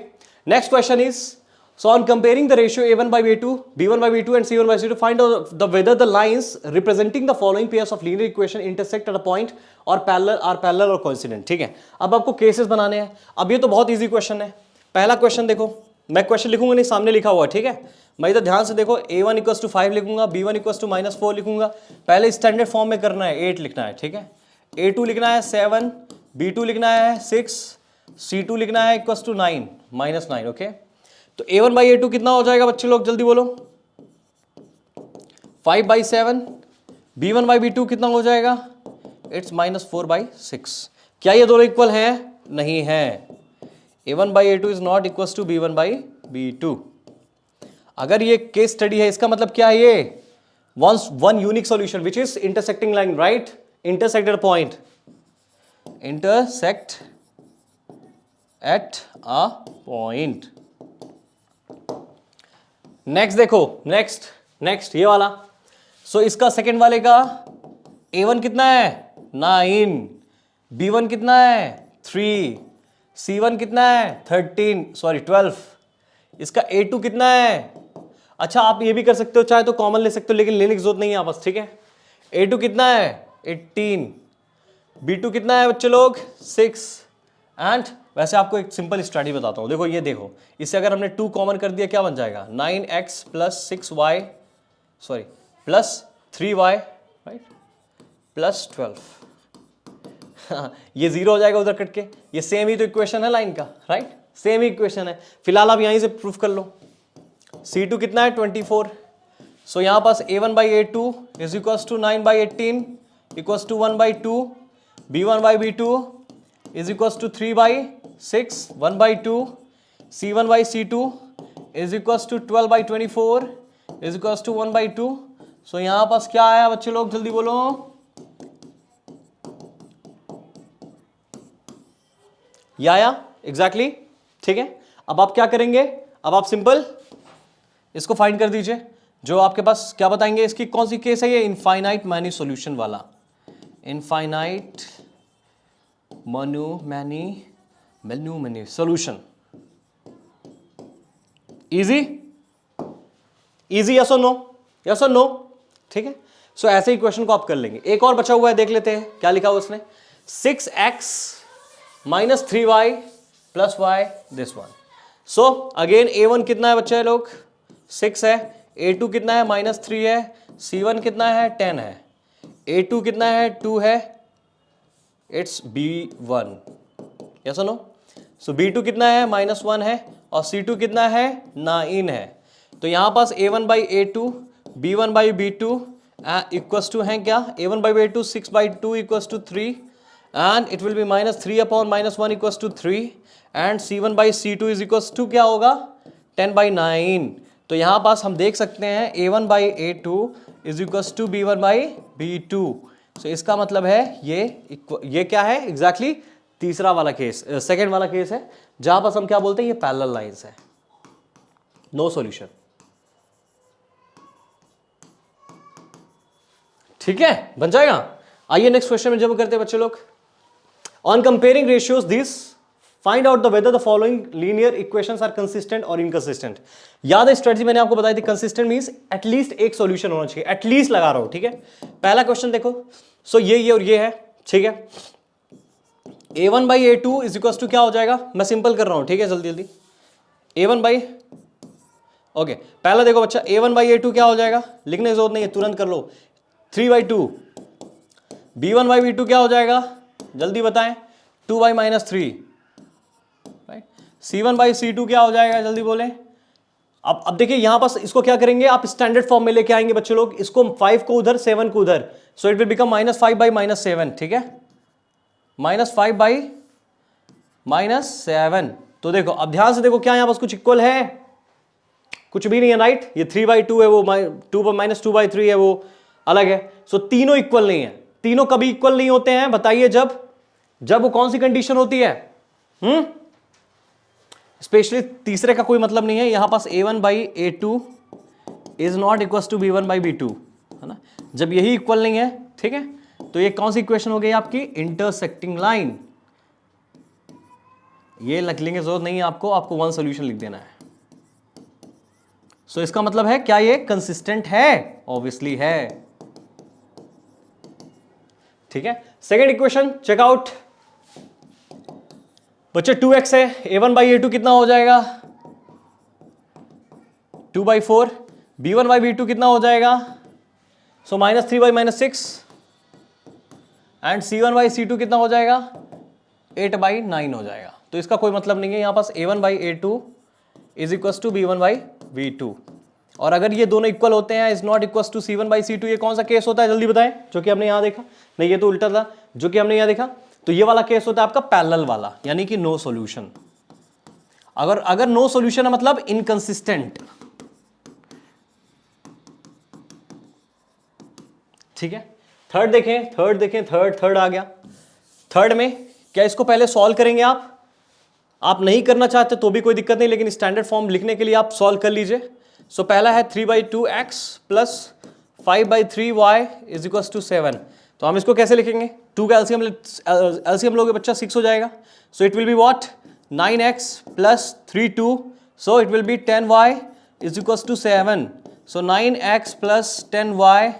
Next question is, so on comparing the ratio a1 by a2, b1 by b2 and c1 by c2, find out whether the lines representing the following pairs of linear equation intersect at a point or parallel or coincident, ठीक है। अब आपको cases बनाने हैं। अब ये तो बहुत इजी क्वेश्चन है। पहला क्वेश्चन देखो, मैं क्वेश्चन लिखूंगा नहीं, सामने लिखा हुआ है, ठीक है। मैं इधर ध्यान से देखो, a1 इक्वल्स टू 5 लिखूंगा, b1 इक्वल्स टू -4 लिखूंगा। पहले स्टैंडर्ड फॉर्म में करना है, 8 लिखना है, ठीक है। a2 लिखना है 7, b2 लिखना है 6, c2 लिखना है इक्वल्स टू 9, -9, ओके। तो a1 बाई a2 कितना हो जाएगा बच्चे लोग, जल्दी बोलो, 5/7, b1 बाई b2 कितना हो जाएगा, इट्स -4/6। क्या ये दोनों इक्वल हैं, नहीं है। a1 by a2 is not equals to b1 by b2। अगर ये केस स्टडी है, इसका मतलब क्या है, ये one unique solution which is intersecting line, right, intersected point, intersect at a point। Next देखो, नेक्स्ट ये वाला, सो इसका सेकेंड वाले का a1 कितना है 9, b1 कितना है 3, c1 कितना है 12, इसका a2 कितना है। अच्छा आप ये भी कर सकते हो, चाहे तो कॉमन ले सकते हो, लेकिन लेने की जरूरत नहीं है आपस, ठीक है। a2 कितना है 18, b2 कितना है बच्चे लोग 6, एंड वैसे आपको एक सिंपल स्ट्रैटेजी बताता हूं, देखो ये देखो, इससे अगर हमने 2 कॉमन कर दिया क्या बन जाएगा, 9x plus 6y, sorry plus 3y, right, plus 12। ये 0 हो जाएगा उधर कट के, ये सेम ही तो इक्वेशन है लाइन का, राइट, सेम ही इक्वेशन है। फिलहाल आप यहीं से प्रूफ कर लो। c2 कितना है 24, सो यहां पास a1 by a2 is equals to 9/18 equals to 1/2, b1 by b2 is equals to 3/6, 1/2, c1 by c2 is equals to 12/24 is equals to 1/2। सो यहां पास क्या आया बच्चे लोग, जल्दी बोलो, ये आया एग्जैक्टली, ठीक है। अब आप क्या करेंगे, अब आप सिंपल इसको फाइंड कर दीजिए। जो आपके पास क्या बताएंगे, इसकी कौन सी केस है, ये इनफाइनाइट मैनी सॉल्यूशन वाला, infinite many solution. Easy easy, yes और नो, यस और नो, ठीक है। सो ऐसे ही क्वेश्चन को आप कर लेंगे। एक और बचा हुआ है, देख लेते हैं क्या लिखा हुआ उसने। 6x - 3y + y this one. So again a1 कितना है बच्चे लोग, 6 है, a2 कितना है -3 है, c1 कितना है 10 है, a2 कितना है 2 है, इट्स b1, यस और नो। सो b2 कितना है -1 है और c2 कितना है 9 है। तो यहां पास a1 by a2 b1 by b2 equals to है क्या, a1 by a2 6 by 2 equals to 3 and it will be -3 upon -1 equals to 3 and c1 by c2 is equals to क्या होगा 10 by 9। तो यहां पास हम देख सकते हैं a1 by a2 is equals to b1 by b2। So इसका मतलब है ये क्या है एग्जैक्टली तीसरा वाला केस, सेकेंड वाला केस है, जहां पास हम क्या बोलते हैं ये पैरेलल लाइंस है, नो सॉल्यूशन। ठीक है, बन जाएगा। आइए नेक्स्ट क्वेश्चन में जब करते हैं बच्चे लोग। On comparing ratios this find out the whether the following linear equations are consistent और इनकंसिस्टेंट। याद है स्ट्रेटजी मैंने आपको बताई थी, कंसिस्टेंट मींस एटलीस्ट एक सॉल्यूशन होना चाहिए, एटलीस्ट लगा रहा हूं, ठीक है। पहला क्वेश्चन देखो, सो ये और ये है, ठीक है। a1 by a2 is equal to क्या हो जाएगा, मैं सिंपल कर रहा हूं, ठीक है, जल्दी जल्दी। a1 by ओके, पहला देखो बच्चा, a1 by a2 क्या हो जाएगा, लिखने की जरूरत नहीं है, तुरंत कर लो, 3 by 2। b1 by b2 क्या हो जाएगा, जल्दी बताएं, 2 by -3, right. c1 by c2 क्या हो जाएगा, जल्दी बोलें। अब देखिए यहां पास इसको क्या करेंगे, आप स्टैंडर्ड फॉर्म में लेके आएंगे बच्चे लोग, इसको 5 को उधर 7 को उधर, सो इट विल बिकम -5 by -7, ठीक है, -5 by -7। तो देखो अब ध्यान से देखो, क्या यहां पास कुछ इक्वल है, कुछ भी नहीं है, राइट। ये 3 by 2 है, वो -2 by 3 है, वो अलग है। सो तीनों इक्वल नहीं है। तीनों कभी इक्वल नहीं होते हैं, बताइए जब वो कौन सी कंडीशन होती है, स्पेशली तीसरे का कोई मतलब नहीं है। यहां पास a1 by a2 is not equal to b1 by b2, है ना, जब यही इक्वल नहीं है, ठीक है, तो ये कौन सी इक्वेशन हो गई आपकी, इंटरसेक्टिंग लाइन। ये लिख लेंगे, जरूरत नहीं है आपको वन सोल्यूशन लिख देना है। सो इसका मतलब है क्या ये कंसिस्टेंट है, ऑब्वियसली है, ठीक है। सेकेंड इक्वेशन चेक आउट बच्चे, 2x है, a1 by a2 कितना हो जाएगा 2 by 4, b1 by b2 कितना हो जाएगा, सो -3 by -6 and c1 by c2 कितना हो जाएगा 8 by 9 हो जाएगा। तो इसका कोई मतलब नहीं है, यहां पास a1 by a2 is equal to b1 by b2, और अगर ये दोनों इक्वल होते हैं, is not equal to c1 by c2, ये कौन सा केस होता है, जल्दी बताएं, जो कि हमने यहां देखा, नहीं ये तो उल्टा था, जो कि हमने यहां देखा। तो ये वाला केस होता है आपका पैरेलल वाला, यानी कि नो सॉल्यूशन। अगर नो सॉल्यूशन है मतलब इनकंसिस्टेंट, ठीक है। थर्ड देखें, थर्ड आ गया। थर्ड में क्या इसको पहले सॉल्व करेंगे आप नहीं करना चाहते तो भी कोई दिक्कत नहीं, लेकिन स्टैंडर्ड फॉर्म लिखने के लिए आप सॉल्व कर लीजिए। सो पहला है 3 by 2x plus 5 by 3y is equal to 7। तो हम इसको कैसे लिखेंगे, 2 का एलसीएम लोगे बच्चा 6 हो जाएगा। So it will be what 9x plus 3 so it will be 10y is equal to 7। So 9x प्लस 10y,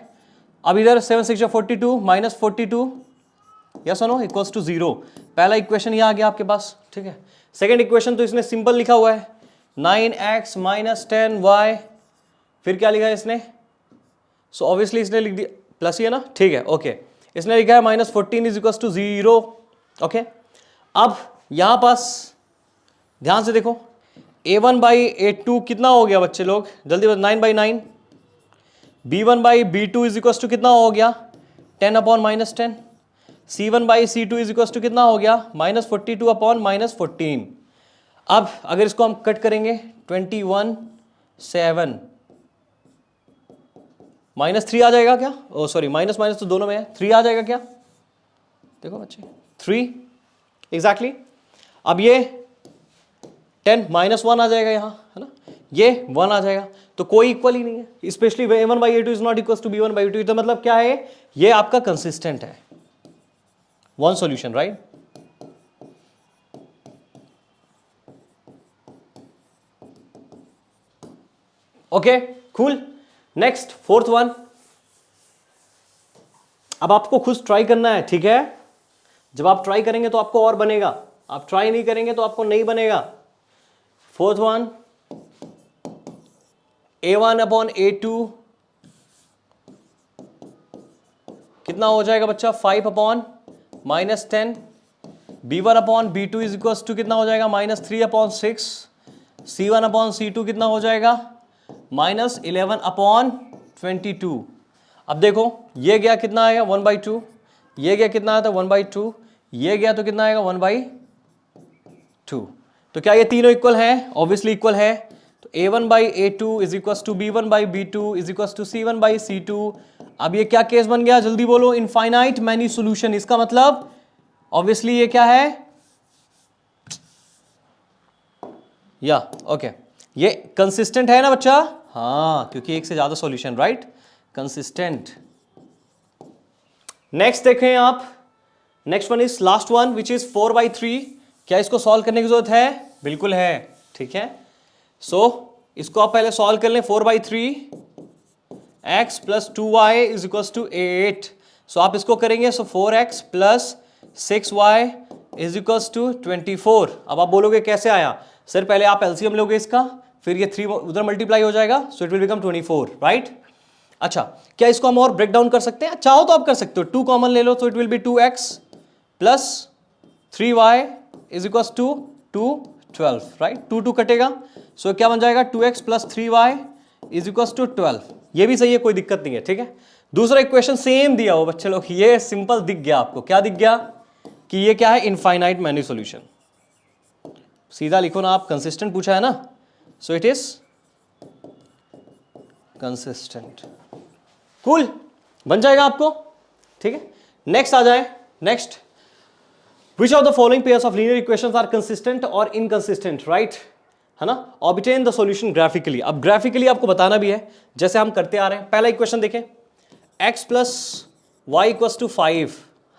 अब इधर 7 6 42 माइनस 42, यस और नो, इक्वल्स टू 0। पहला इक्वेशन ये आ गया आपके पास, ठीक है। सेकेंड इक्वेशन तो इसने सिंपल लिखा हुआ है, 9x माइनस 10y, फिर क्या लिखा है इसने, सो ऑब्वियसली इसने लिख दिया प्लस ही है ना, ठीक है, ओके। इसने लिखा है -14 इज इक्वल टू 0, ओके। अब यहां पास ध्यान से देखो, a1 by a2 कितना हो गया बच्चे लोग, जल्दी बता, 9 by 9। b1 by b2 is equal to कितना हो गया 10 upon -10। c1 by c2 is equal to कितना हो गया -42 अपॉन -14। अब अगर इसको हम कट करेंगे 21 7 -3 आ जाएगा क्या, ओ सॉरी माइनस माइनस तो दोनों में है, 3 आ जाएगा क्या, देखो बच्चे 3 एग्जैक्टली। अब ये 10 -1 आ जाएगा यहाँ, है ना, ये 1 आ जाएगा, तो कोई इक्वल ही नहीं है, specially a1 by a2 is not equal to b1 by b2। तो मतलब क्या है, ये आपका कंसिस्टेंट है, one solution, right? Okay, cool. Next, fourth one. अब आपको खुद ट्राई करना है, ठीक है? जब आप ट्राई करेंगे तो आपको और बनेगा, आप ट्राई नहीं करेंगे तो आपको नहीं बनेगा। Fourth one, a1 upon a2 कितना हो जाएगा बच्चा? 5 upon -10। b1 upon b2 is equal to कितना हो जाएगा? -3 अपॉन 6। c1 अपॉन c2 कितना हो जाएगा? -11 अपॉन 22। अब देखो, ये गया कितना आएगा? 1/2। ये गया कितना आता है? 1/2। ये गया तो कितना आएगा? 1/2। तो क्या ये तीनों इक्वल है? ऑब्वियसली इक्वल है। तो a1/a2 is equal to b1/b2 is equal to c1/c2। अब ये क्या केस बन गया? जल्दी बोलो। Infinite many solution. इसका मतलब ऑब्वियसली ये क्या है? या ओके, ये कंसिस्टेंट है ना बच्चा? हाँ, क्योंकि एक से ज्यादा सॉल्यूशन, राइट? कंसिस्टेंट। नेक्स्ट देखें आप, next one is last one which is 4/3। क्या इसको सॉल्व करने की जरूरत है? बिल्कुल है, ठीक है। सो इसको आप पहले सॉल्व कर लें। 4/3 x plus 2y is equal to 8। So आप इसको करेंगे, so 4x plus 6y is equal to 24। अब आप बोलोगे कैसे आया? सर पहले आप एलसीएम लोगे इसका, फिर ये 3 उधर मल्टीप्लाई हो जाएगा, so it will become 24, right? अच्छा, क्या इसको हम और ब्रेक डाउन कर सकते हैं? चाहो तो आप कर सकते हो, 2 कॉमन ले लो, तो it will be 2x plus 3y is equal to 12, right? 2 कटेगा, सो क्या बन जाएगा? 2x plus 3y is equal to 12। ये भी सही है, कोई दिक्कत नहीं है, ठीक है। दूसरा इक्वेशन सेम दिया हो बच्चे लोग, ये सिंपल दिख गया आपको। क्या दिख गया? कि ये क्या है? Infinite many solution. सीधा लिखो ना आप, कंसिस्टेंट पूछा है ना, so it is consistent. Cool, बन जाएगा आपको, ठीक है। नेक्स्ट आ जाए, next, which of the following pairs of linear equations are consistent और इनकंसिस्टेंट, राइट? है ना? Obtain the solution graphically. अब ग्राफिकली आपको बताना भी है, जैसे हम करते आ रहे हैं। पहला इक्वेशन देखें, x plus Y equals to 5,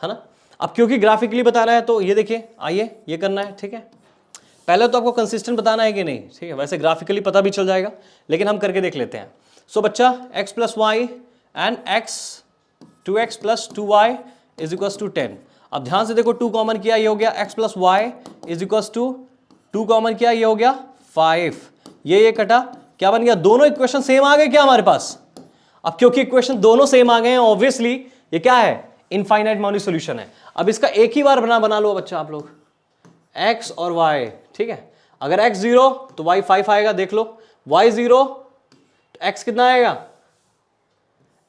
है ना? अब क्योंकि ग्राफिकली बताना है तो ये देखिए, आइए ये करना है, ठीक है। पहले तो आपको कंसिस्टेंट बताना है कि नहीं, ठीक है। वैसे ग्राफिकली पता भी चल जाएगा, लेकिन हम करके देख लेते हैं। सो बच्चा, x plus Y and x 2x plus 2y is equals to 10। अब ध्यान से देखो, 2 कॉमन किया, ये हो गया x plus Y is equals to 2 common किया, ये हो गया 5। ये कटा, क्या बन गया? दोनों इक्वेशन सेम आ गए क्या हमारे पास? अब क्योंकि इक्वेशन दोनों सेम आ गए हैं, ऑब्वियसली ये क्या है? इनफाइनाइट मैनी सॉल्यूशन है। अब इसका एक ही बार बना लो बच्चा आप लोग, x और y, ठीक है। अगर x 0 तो y 5 आएगा, देख लो। y 0 तो x कितना आएगा?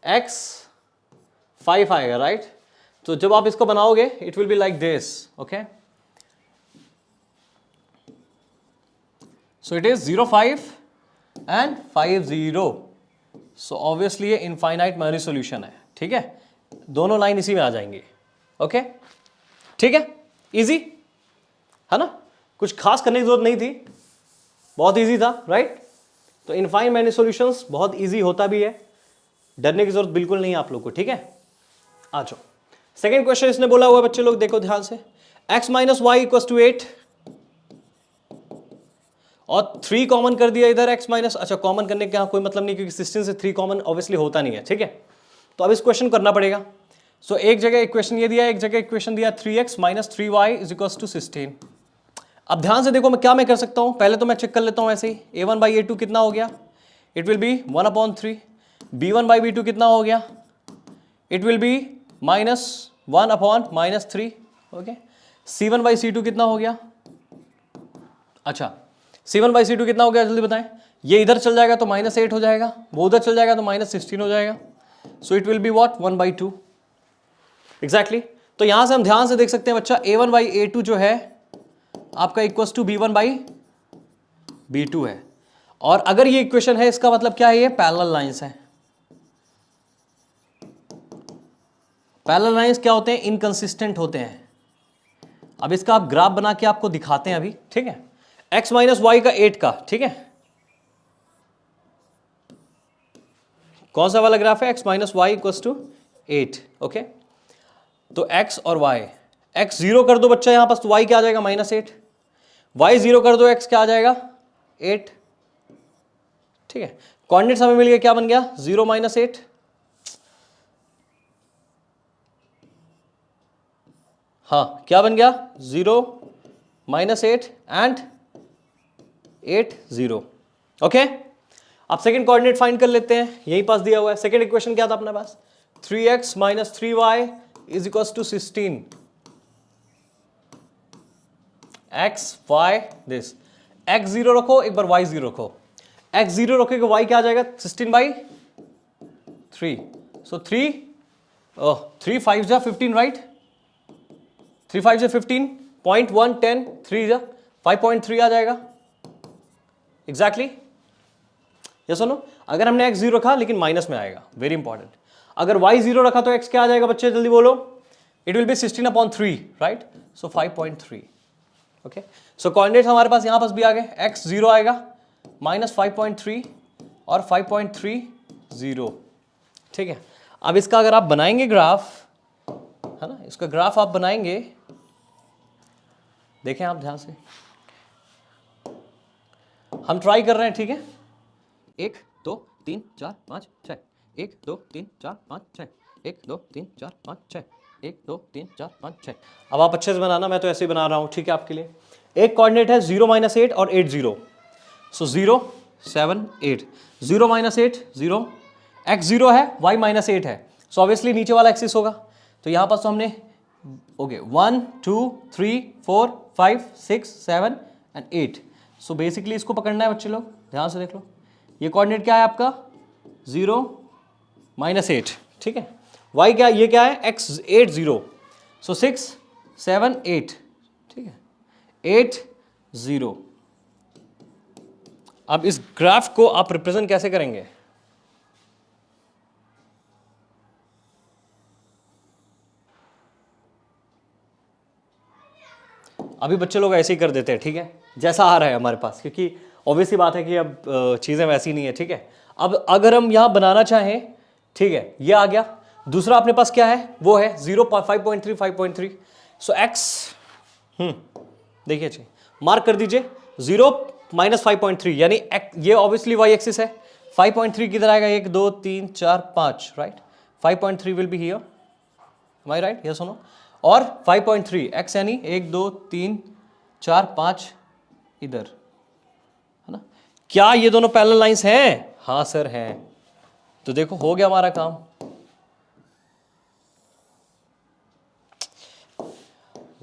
x 5 आएगा, राइट? तो जब आप इसको बनाओगे, it will be like this, okay. So it is 0 5 and 5 0। So obviously ये इनफाइनाइट मैनी सॉल्यूशन है, ठीक है। दोनों लाइन इसी में आ जाएंगे, ओके, ठीक है। इजी है ना? कुछ खास करने की जरूरत नहीं थी, बहुत इजी था, राइट? तो इनफाइनाइट मैनी सॉल्यूशंस बहुत इजी होता भी है, डरने की जरूरत बिल्कुल नहीं है आप लोग को, ठीक है। आ जाओ, सेकेंड क्वेश्चन इसने बोला हुआ बच्चे लोग, देखो ध्यान से, x minus Y equal to 8 और 3 कॉमन कर दिया इधर, x माइनस, अच्छा कॉमन करने का कोई मतलब नहीं, क्योंकि 16 से 3 कॉमन ऑब्वियसली होता नहीं है, ठीक है। तो अब इस क्वेश्चन करना पड़ेगा। सो एक जगह इक्वेशन ये दिया, एक जगह इक्वेशन दिया 3x minus 3y is equal to 16। अब ध्यान से देखो, मैं कर सकता हूं, पहले तो मैं चेक कर लेता हूं ऐसे ही, a1/a2 कितना हो गया? It will B 1/3। b1/b2 कितना हो गया? It will B -1/-3, okay. c1/c2 कितना हो गया? अच्छा, c1/c2 कितना हो गया, जल्दी बताएं। ये इधर चल जाएगा तो -8 हो जाएगा, वो उधर चल जाएगा तो -16 हो जाएगा। So it will be what? 1/2, exactly. तो यहां से हम ध्यान से देख सकते हैं बच्चा, a1/a2 जो है आपका इक्वल्स टू b1/b2 है। और अगर ये इक्वेशन है, इसका मतलब क्या है? ये पैरेलल लाइंस है। पैरेलल लाइंस क्या होते हैं? इनकंसिस्टेंट होते हैं। अब इसका आप ग्राफ बना के आपको दिखाते हैं अभी, ठीक है। x माइनस वाई का 8 का, ठीक है। कौन सा वाला ग्राफ है? x minus Y equals to 8, okay. तो x और y, x 0 कर दो बच्चा यहां पास, तो y क्या आ जाएगा -8, y 0 कर दो, x क्या आ जाएगा 8, ठीक है। कोऑर्डिनेट्स हमें मिल गया, क्या बन गया 0 -8, हाँ क्या बन गया 0 -8 एंड 8 0, ओके। अब सेकंड कोऑर्डिनेट फाइंड कर लेते हैं, यही पास दिया हुआ है। सेकंड इक्वेशन क्या था अपने पास, 3x - 3y is equal to 16, x y this, x 0 रखो, एक बार y 0 रखो, x 0 रखोगे y क्या आ जाएगा 16/3, सो 3 5 जा 15, राइट, 3 5 जा 15, 0.1 10 3 जा 5.3 आ जाएगा एग्जैक्टली, यस सुनो। अगर हमने x 0 रखा लेकिन माइनस में आएगा, वेरी इंपॉर्टेंट। अगर y 0 रखा तो x क्या आ जाएगा बच्चे, जल्दी बोलो, it will B 16/3, right, so 5.3, okay. So coordinate हमारे पास यहां पास भी आ गए, x 0 आएगा -5.3 और 5.30, ठीक है। अब इसका अगर आप बनाएंगे ग्राफ, है ना, इसका ग्राफ आप बनाएंगे, देखें आप ध्यान से, हम ट्राई कर रहे हैं, ठीक है, 1 2 3 4 5 6, 1 2 3 4 5 6, 1 2 3 4 5 6, 1 2 3 4 5 6। अब आप अच्छे से बनाना, मैं तो ऐसे ही बना रहा हूं, ठीक है, आपके लिए। एक कोऑर्डिनेट है 0 -8 और 8 0, सो 0 7 8, 0 -8 0, x 0 है, y -8 है, सो ऑब्वियसली नीचे वाला एक्सिस होगा, तो यहां पास तो हमने ओके 1 2 3 4 5 6 7 एंड 8, सो बेसिकली इसको पकड़ना है बच्चे लोग, ध्यान से देख लो, ये कोऑर्डिनेट क्या है आपका 0 -8, ठीक है, y क्या, ये क्या है x 8 0, सो 6 7 8, ठीक है, 8 0। अब इस ग्राफ को आप रिप्रेजेंट कैसे करेंगे, अभी बच्चे लोग ऐसे ही कर देते हैं, ठीक है, जैसा आ रहा है हमारे पास, क्योंकि ऑब्वियसली बात है कि अब चीज़ें वैसी नहीं है, ठीक है। अब अगर हम यहाँ बनाना चाहें, ठीक है, ये आ गया, दूसरा अपने पास क्या है, वो है 0 5.3 5.3, सो x, देखिए जी, मार्क कर दीजिए 0 -5.3, यानी ये ऑब्वियसली y एक्सिस है, 5.3 किधर आएगा, 1 2 3 4 5, right, 5.3 will be here, am I right, yes सुनो, और 5.3 x यानी 1 2 3 4 5 इधर, है ना। क्या ये दोनों पैरेलल लाइंस हैं, हाँ सर हैं, तो देखो हो गया हमारा काम।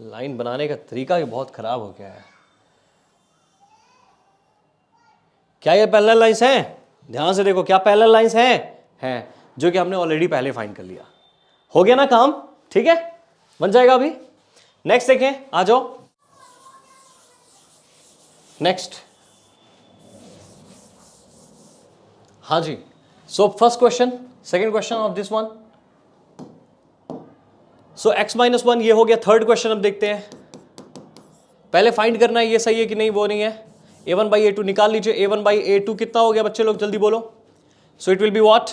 लाइन बनाने का तरीका भी बहुत खराब हो गया है। क्या ये पैरेलल लाइंस हैं, ध्यान से देखो, क्या पैरेलल लाइंस हैं, जो कि हमने ऑलरेडी पहले फाइंड कर लिया, हो गया ना काम, ठीक है, बन जाएगा अभी। नेक्स्ट देखें, आ जाओ नेक्स्ट, हाँ जी, so first question, second question of this one, so x -1 ये हो गया। थर्ड क्वेश्चन अब देखते हैं, पहले फाइंड करना है ये सही है कि नहीं, वो नहीं है, a1/a2 निकाल लीजिए, a1/a2 कितना हो गया बच्चे लोग, जल्दी बोलो, so it will be what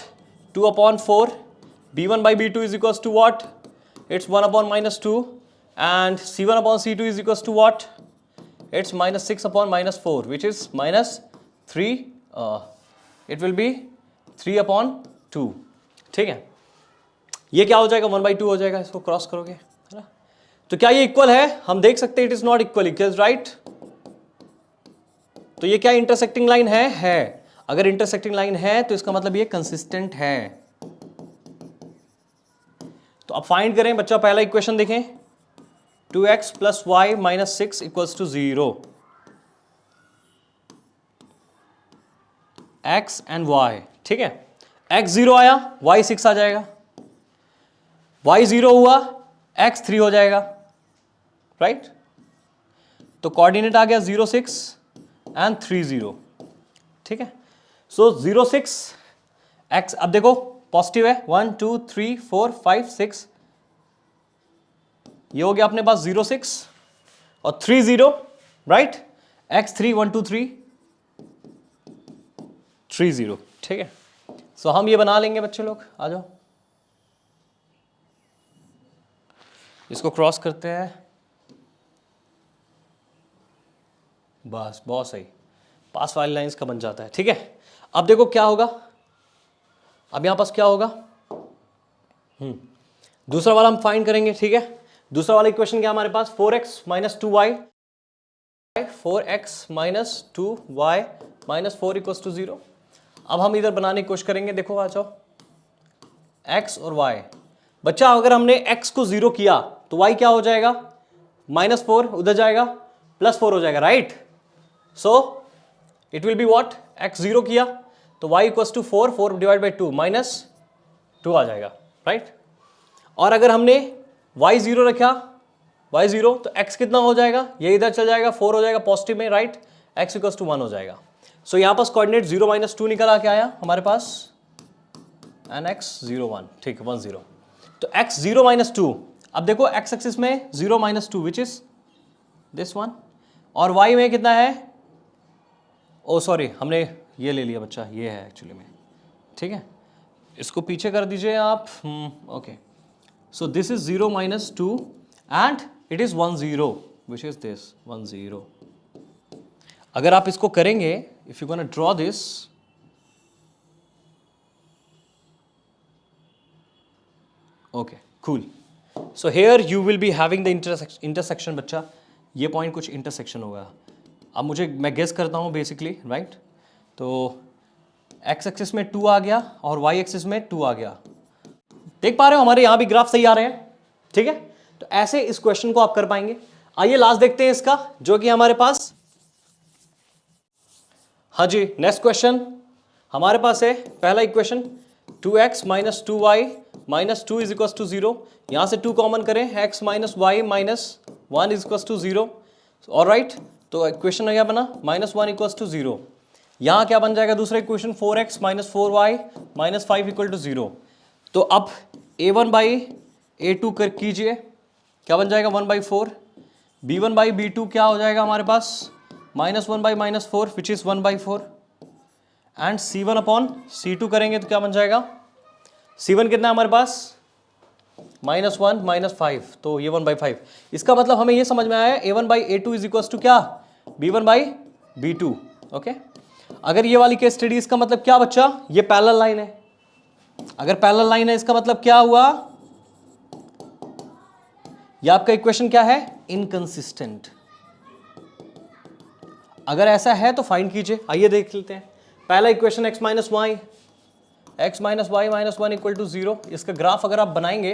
2/4, b1/b2 is equals to what, it's 1/-2 and c1/c2 is equals to what, it's -6/-4 which is -3, it will be 3/2, ठीक है। ये क्या हो जाएगा 1/2 हो जाएगा, इसको क्रॉस करोगे, है ना। तो क्या ये इक्वल है, हम देख सकते हैं it is not equal, right, तो ये क्या इंटरसेक्टिंग लाइन है, अगर इंटरसेक्टिंग लाइन है तो इसका मतलब ये कंसिस्टेंट है। तो अब फाइंड करें बच्चा, पहला इक्वेशन देखें, 2x + y - 6 = 0, x and y, ठीक है, x 0 आया, y 6 आ जाएगा, y 0 हुआ, x 3 हो जाएगा, राइट, तो कोऑर्डिनेट आ गया 0 6 एंड 3 0, ठीक है। सो 0 6 x, अब देखो पॉजिटिव है, 1 2 3 4 5 6, ये हो गया अपने पास 0 6 और 3 0, राइट, x 3 1 2 3 3 0, ठीक है। सो हम ये बना लेंगे बच्चे लोग, आ जाओ, इसको क्रॉस करते हैं, बस बहुत सही, पास वाली लाइंस का बन जाता है। ठीक है, अब देखो क्या होगा, अब यहां पास क्या होगा, दूसरा वाला हम फाइंड करेंगे। ठीक है, दूसरा वाला इक्वेशन क्या हमारे पास, 4x minus 2y, 4x minus 2y minus 4 equals to 0। अब हम इधर बनाने की कोशिश करेंगे, देखो आ जाओ, x और y। बच्चा अगर हमने x को 0 किया तो y क्या हो जाएगा, -4, उधर जाएगा +4 हो जाएगा, right. So it will be what, x 0 किया तो y equals to 4, 4 divide by 2 -2 आ जाएगा, राइट। और अगर हमने y 0 रखा, y 0, तो x कितना हो जाएगा, ये इधर चल जाएगा, 4 हो जाएगा पॉजिटिव में, राइट, x इक्वल्स टू 1 हो जाएगा। सो यहां पास कोऑर्डिनेट 0 - 2 निकल आके आया हमारे पास, एंड x 0 1, ठीक है, 1 0। तो x 0 - 2, अब देखो x एक्सिस में 0 - 2 विच इज दिस वन, और y में कितना है, ओ सॉरी हमने ये ले लिया बच्चा, ये है एक्चुअली में। ठीक है, इसको पीछे कर दीजिए आप, okay. So this is 0 - 2 and it is 1 0 which is this 1 0। अगर आप इसको करेंगे, if you gonna draw this, okay cool. So here you will be having the intersection बच्चा, ये पॉइंट कुछ इंटरसेक्शन होगा। अब मैं गेस करता हूँ बेसिकली, राइट। तो x एक्सिस में 2 आ गया और y एक्सिस में 2 आ गया, देख पा रहे हो हमारे यहाँ भी ग्राफ सही आ रहे हैं। ठीक है, तो ऐसे इस क्वेश्चन को आप कर पाएंगे। आइए लास्ट देखते हैं इसका, जो कि हमारे पास, हाँ जी, नेक्स्ट क्वेश्चन हमारे पास है पहला equation, 2x minus 2y minus 2 is equal to 0। यहां से 2 कॉमन करें, x minus Y minus 1 is equal to 0, और राइट। तो इक्वेशन क्या बना, -1 इक्वल टू 0। यहां क्या बन जाएगा दूसरा equation, 4x minus 4y minus 5 equal to 0। तो अब a1 बाई a2 कर कीजिए, क्या बन जाएगा 1/4, b1 बाई b2 क्या हो जाएगा हमारे पास, -1 by -4 which is 1/4, and c1 upon c2 करेंगे तो क्या बन जाएगा, c1 कितना है हमारे पास, -1 -5, तो ये 1/5। इसका मतलब हमें ये समझ में आया, a1 by a2 is equal to क्या, b1 बाई b2। ओके, अगर ये वाली केस स्टडी, इसका मतलब क्या बच्चा, ये पैरेलल लाइन है। अगर पैरेलल लाइन है इसका मतलब क्या हुआ, ये आपका इक्वेशन क्या है, इनकंसिस्टेंट। अगर ऐसा है तो फाइंड कीजिए। आइए देख लेते हैं पहला equation, x minus Y minus 1 equal to 0। इसका ग्राफ अगर आप बनाएंगे,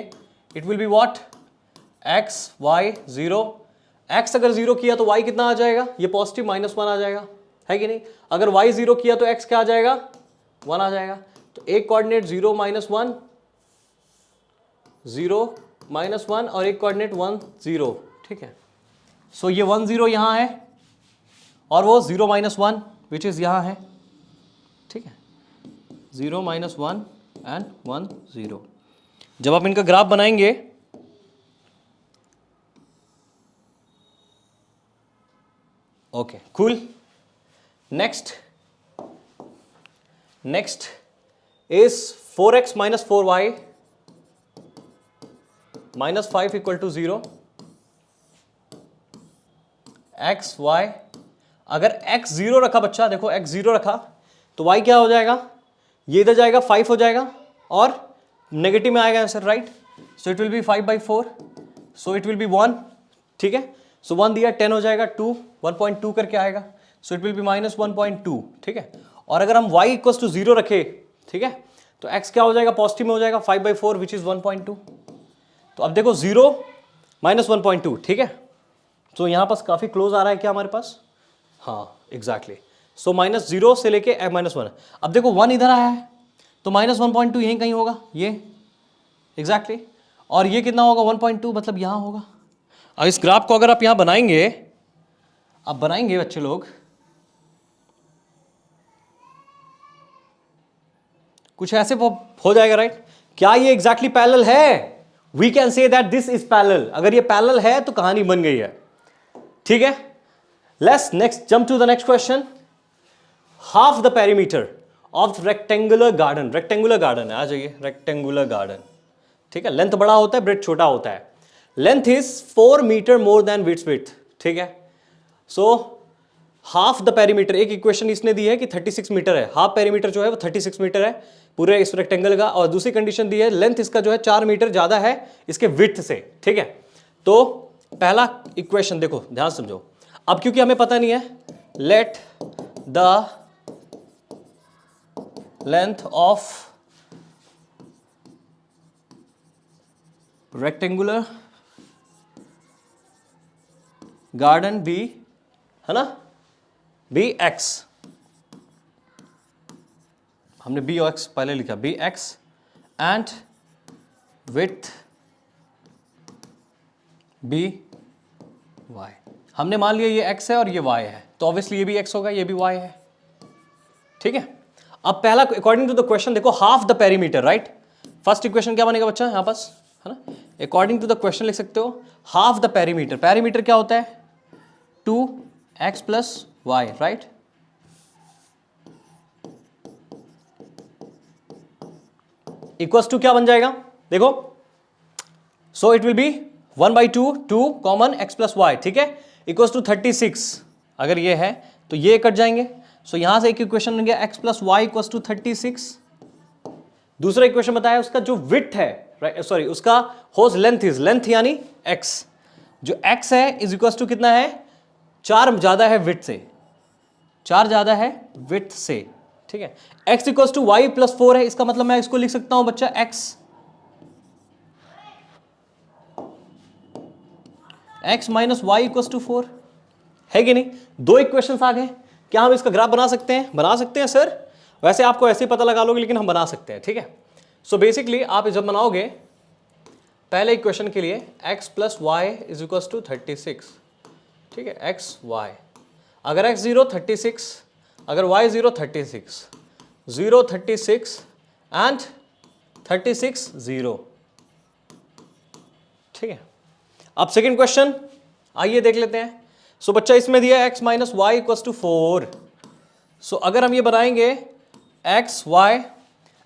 it will be what, x y 0। x अगर 0 किया तो y कितना आ जाएगा, ये पॉजिटिव -1 आ जाएगा, है कि नहीं। अगर y 0 किया तो x क्या आ जाएगा, 1 आ जाएगा। तो एक कोऑर्डिनेट 0 -1 0 -1 और एक कोऑर्डिनेट 1 0। ठीक है, सो ये 1 0 यहां है और वो 0 -1 विच इज यहां है। ठीक है, 0 -1 एंड 1 0। जब आप इनका ग्राफ बनाएंगे, okay cool. Next is 4x minus 4y minus 5 equal to 0। x y, अगर x 0 रखा बच्चा, देखो x 0 रखा तो y क्या हो जाएगा, ये इधर जाएगा 5 हो जाएगा और नेगेटिव में आएगा answer, right. So it will B 5/4, so it will B 1। ठीक है, सो 1 दिया 10 हो जाएगा, 2 1.2 करके आएगा, सो इट विल बी -1.2। ठीक है, और अगर हम y इक्वल टू 0 रखे, ठीक है, तो x क्या हो जाएगा, पॉजिटिव में हो जाएगा, 5/4 विच इज 1.2। तो अब देखो 0 -1.2, ठीक है, तो यहां पास काफी क्लोज आ रहा है क्या हमारे पास, हाँ एग्जैक्टली। सो -0 से लेके -1। अब देखो 1 इधर आया है तो -1.2 यहीं कहीं होगा, ये एग्जैक्टली। और ये कितना होगा, 1.2, मतलब यहां होगा। अब इस ग्राफ को अगर आप यहां बनाएंगे, आप बनाएंगे बच्चे लोग, कुछ ऐसे हो जाएगा, राइट। क्या ये एग्जैक्टली पैरेलल है, we can say that this is parallel. अगर ये पैरेलल है तो कहानी बन गई है। ठीक है, let's next jump to the next question. Half the perimeter of rectangular garden, rectangular garden है, आ जाइए, रेक्टेंगुलर गार्डन। ठीक है, लेंथ बड़ा होता है, ब्रेथ छोटा होता है। Length is 4 metre more than width, ठीक है। सो हाफ द पेरीमीटर, एक इक्वेशन इसने दी है कि 36 मीटर है, हाफ पेरीमीटर जो है वो 36 मीटर है पूरे इस रेक्टेंगल का, और दूसरी कंडीशन दी है लेंथ इसका जो है 4 मीटर ज्यादा है इसके विड्थ से, ठीक है। तो पहला इक्वेशन देखो, ध्यान समझो। अब क्योंकि हमें पता नहीं है, let the length of rectangular garden be, है ना, बी एक्स, हमने बी और एक्स पहले लिखा, be X and with be Y. हमने मान लिया ये एक्स है और ये वाई है, तो ऑब्वियसली ये भी एक्स होगा, ये भी वाई है, ठीक है। अब पहला अकॉर्डिंग टू द क्वेश्चन देखो, half the perimeter, right. First equation क्या बनेगा बच्चा यहां पास, है ना, अकॉर्डिंग टू द क्वेश्चन लिख सकते हो हाफ द पेरीमीटर। पेरीमीटर क्या होता है, 2x plus Y, right. Equals to क्या बन जाएगा देखो, so it will be 1/2, 2 common x plus Y, ठीक है, इक्वल्स टू 36। अगर ये है तो ये कट जाएंगे, सो यहां से एक इक्वेशन बन गया x plus Y equals to 36। दूसरा इक्वेशन बताया उसका जो विड्थ है, राइट, सॉरी उसका होज लेंथ इज, लेंथ यानी x, जो x है इज इक्वल्स टू कितना है, 4 ज्यादा है विड्थ से, 4 ज्यादा है विड्थ से, ठीक है। x equals to Y plus 4 है, इसका मतलब मैं इसको लिख सकता हूं बच्चा x minus Y equals to 4, है कि नहीं। दो इक्वेशंस आ गए, क्या हम इसका ग्राफ बना सकते हैं, बना सकते हैं सर, वैसे आपको ऐसे ही पता लगा लोगे लेकिन हम बना सकते हैं, ठीक है। सो बेसिकली आप जब बनाओगे पहले इक्वेशन के लिए x plus Y is equals to 36, ठीक है, x y, अगर x 0 36, अगर y 0 36, 0 36 एंड 36 0, ठीक है। अब सेकेंड क्वेश्चन आइए देख लेते हैं। सो बच्चा इसमें दिया x minus Y equals to 4। So अगर हम ये बनाएंगे x y,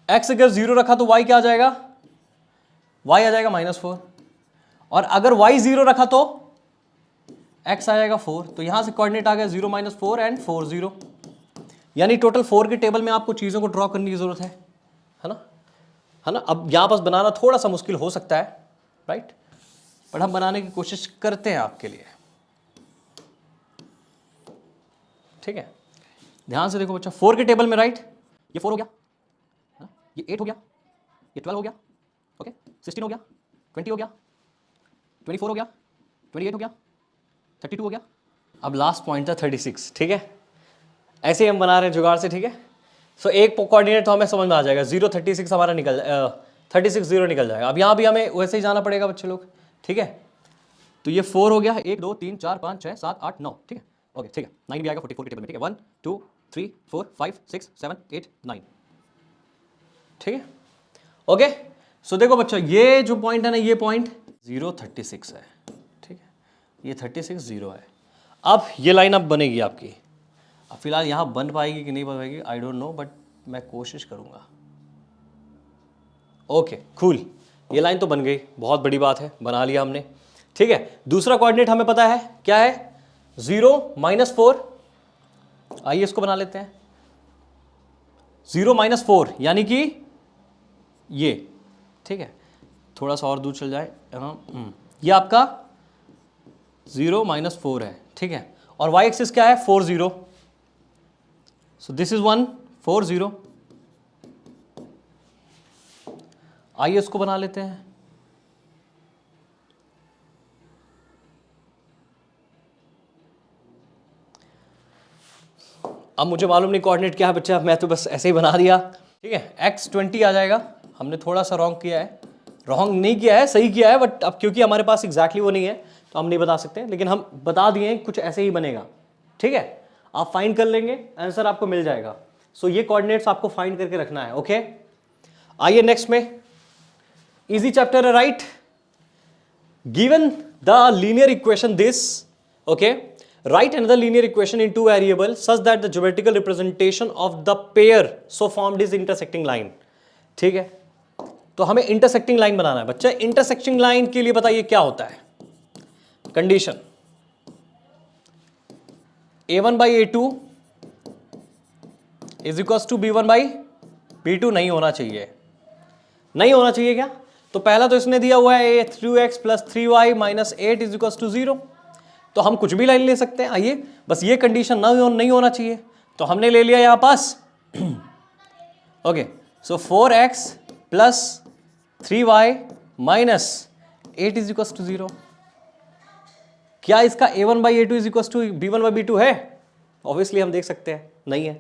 x अगर 0 रखा तो y क्या आ जाएगा, y आ जाएगा -4, और अगर y 0 रखा तो x आ जाएगा 4। तो यहां से कोऑर्डिनेट आ गया 0 -4 एंड 4 0, यानी टोटल 4 के टेबल में आपको चीज़ों को ड्रॉ करने की जरूरत है ना, है ना। अब यहां पास बनाना थोड़ा सा मुश्किल हो सकता है, राइट, पर हम बनाने की कोशिश करते हैं आपके लिए, ठीक है। ध्यान से देखो बच्चा, 4 के टेबल में, राइट, ये 4 हो गया, है ना, ये 8 हो गया, ये 12 हो गया, ओके, 16 हो गया, 20 हो गया, 24 हो गया, 28 हो गया, 32 हो गया, अब लास्ट पॉइंट था 36, ठीक है। ऐसे ही हम बना रहे हैं जुगाड़ से, ठीक है। सो एक कोऑर्डिनेट तो हमें समझ में आ जाएगा, 0 36 हमारा निकल 36 0 निकल जाएगा। अब यहाँ भी हमें वैसे ही जाना पड़ेगा बच्चे लोग, ठीक है। तो ये 4 हो गया, 1 2 3 4 5 6 7 8 9, ठीक है, ओके, ठीक है। 9 भी आएगा 44 के टेबल में, ठीक है, 1 2 3 4 5 6 7 8 9, ठीक है, ओके। सो देखो बच्चा, ये जो पॉइंट है ना, ये पॉइंट 0 36 है, ठीक है, ये 36 0 है। अब ये लाइन अब बनेगी आपकी, अब फिलहाल यहाँ बन पाएगी कि नहीं बन पाएगी आई डोंट नो, बट मैं कोशिश करूँगा। ओके कूल, ये लाइन तो बन गई, बहुत बड़ी बात है, बना लिया हमने, ठीक है। दूसरा कोऑर्डिनेट हमें पता है क्या है, 0 -4, आइए इसको बना लेते हैं, 0 -4 यानी कि ये, ठीक है, थोड़ा सा और दूर चल जाए, ये आपका 0 -4 है, ठीक है, और y एक्सिस क्या है 4 0, सो दिस इज 1 4 0। आइए इसको बना लेते हैं, अब मुझे मालूम नहीं कोऑर्डिनेट क्या है बच्चा, मैं तो बस ऐसे ही बना दिया, ठीक है। x 20 आ जाएगा, हमने थोड़ा सा रॉन्ग किया है, रॉन्ग नहीं किया है, सही किया है, बट अब क्योंकि हमारे पास एग्जैक्टली वो नहीं है तो हम नहीं बता सकते, लेकिन हम बता दिए कुछ ऐसे ही बनेगा, ठीक है। आप फाइंड कर लेंगे, आंसर आपको मिल जाएगा। सो ये कोऑर्डिनेट्स आपको फाइंड करके रखना है, ओके। आइए नेक्स्ट में, इजी चैप्टर है, right. Given the linear equation this, okay, write another linear equation in two variables such that the geometrical representation of the pair so formed is intersecting line, ठीक है। तो हमें intersecting line बनाना है बच्चा। Intersecting line के लिए बताइए क्या होता है condition, a1/a2 is equal to b1/b2 नहीं होना चाहिए, नहीं होना चाहिए क्या? तो पहला तो इसने दिया हुआ है a3x + 3y - 8 is equal to 0, तो हम कुछ भी लाइन ले सकते हैं। आइए, बस ये कंडीशन नहीं होना चाहिए, तो हमने ले लिया यहां पास okay. So 4x + 3y - 8 is equal to 0। क्या इसका a1/a2 is equal to b1/b2 है? ऑब्वियसली हम देख सकते हैं नहीं है,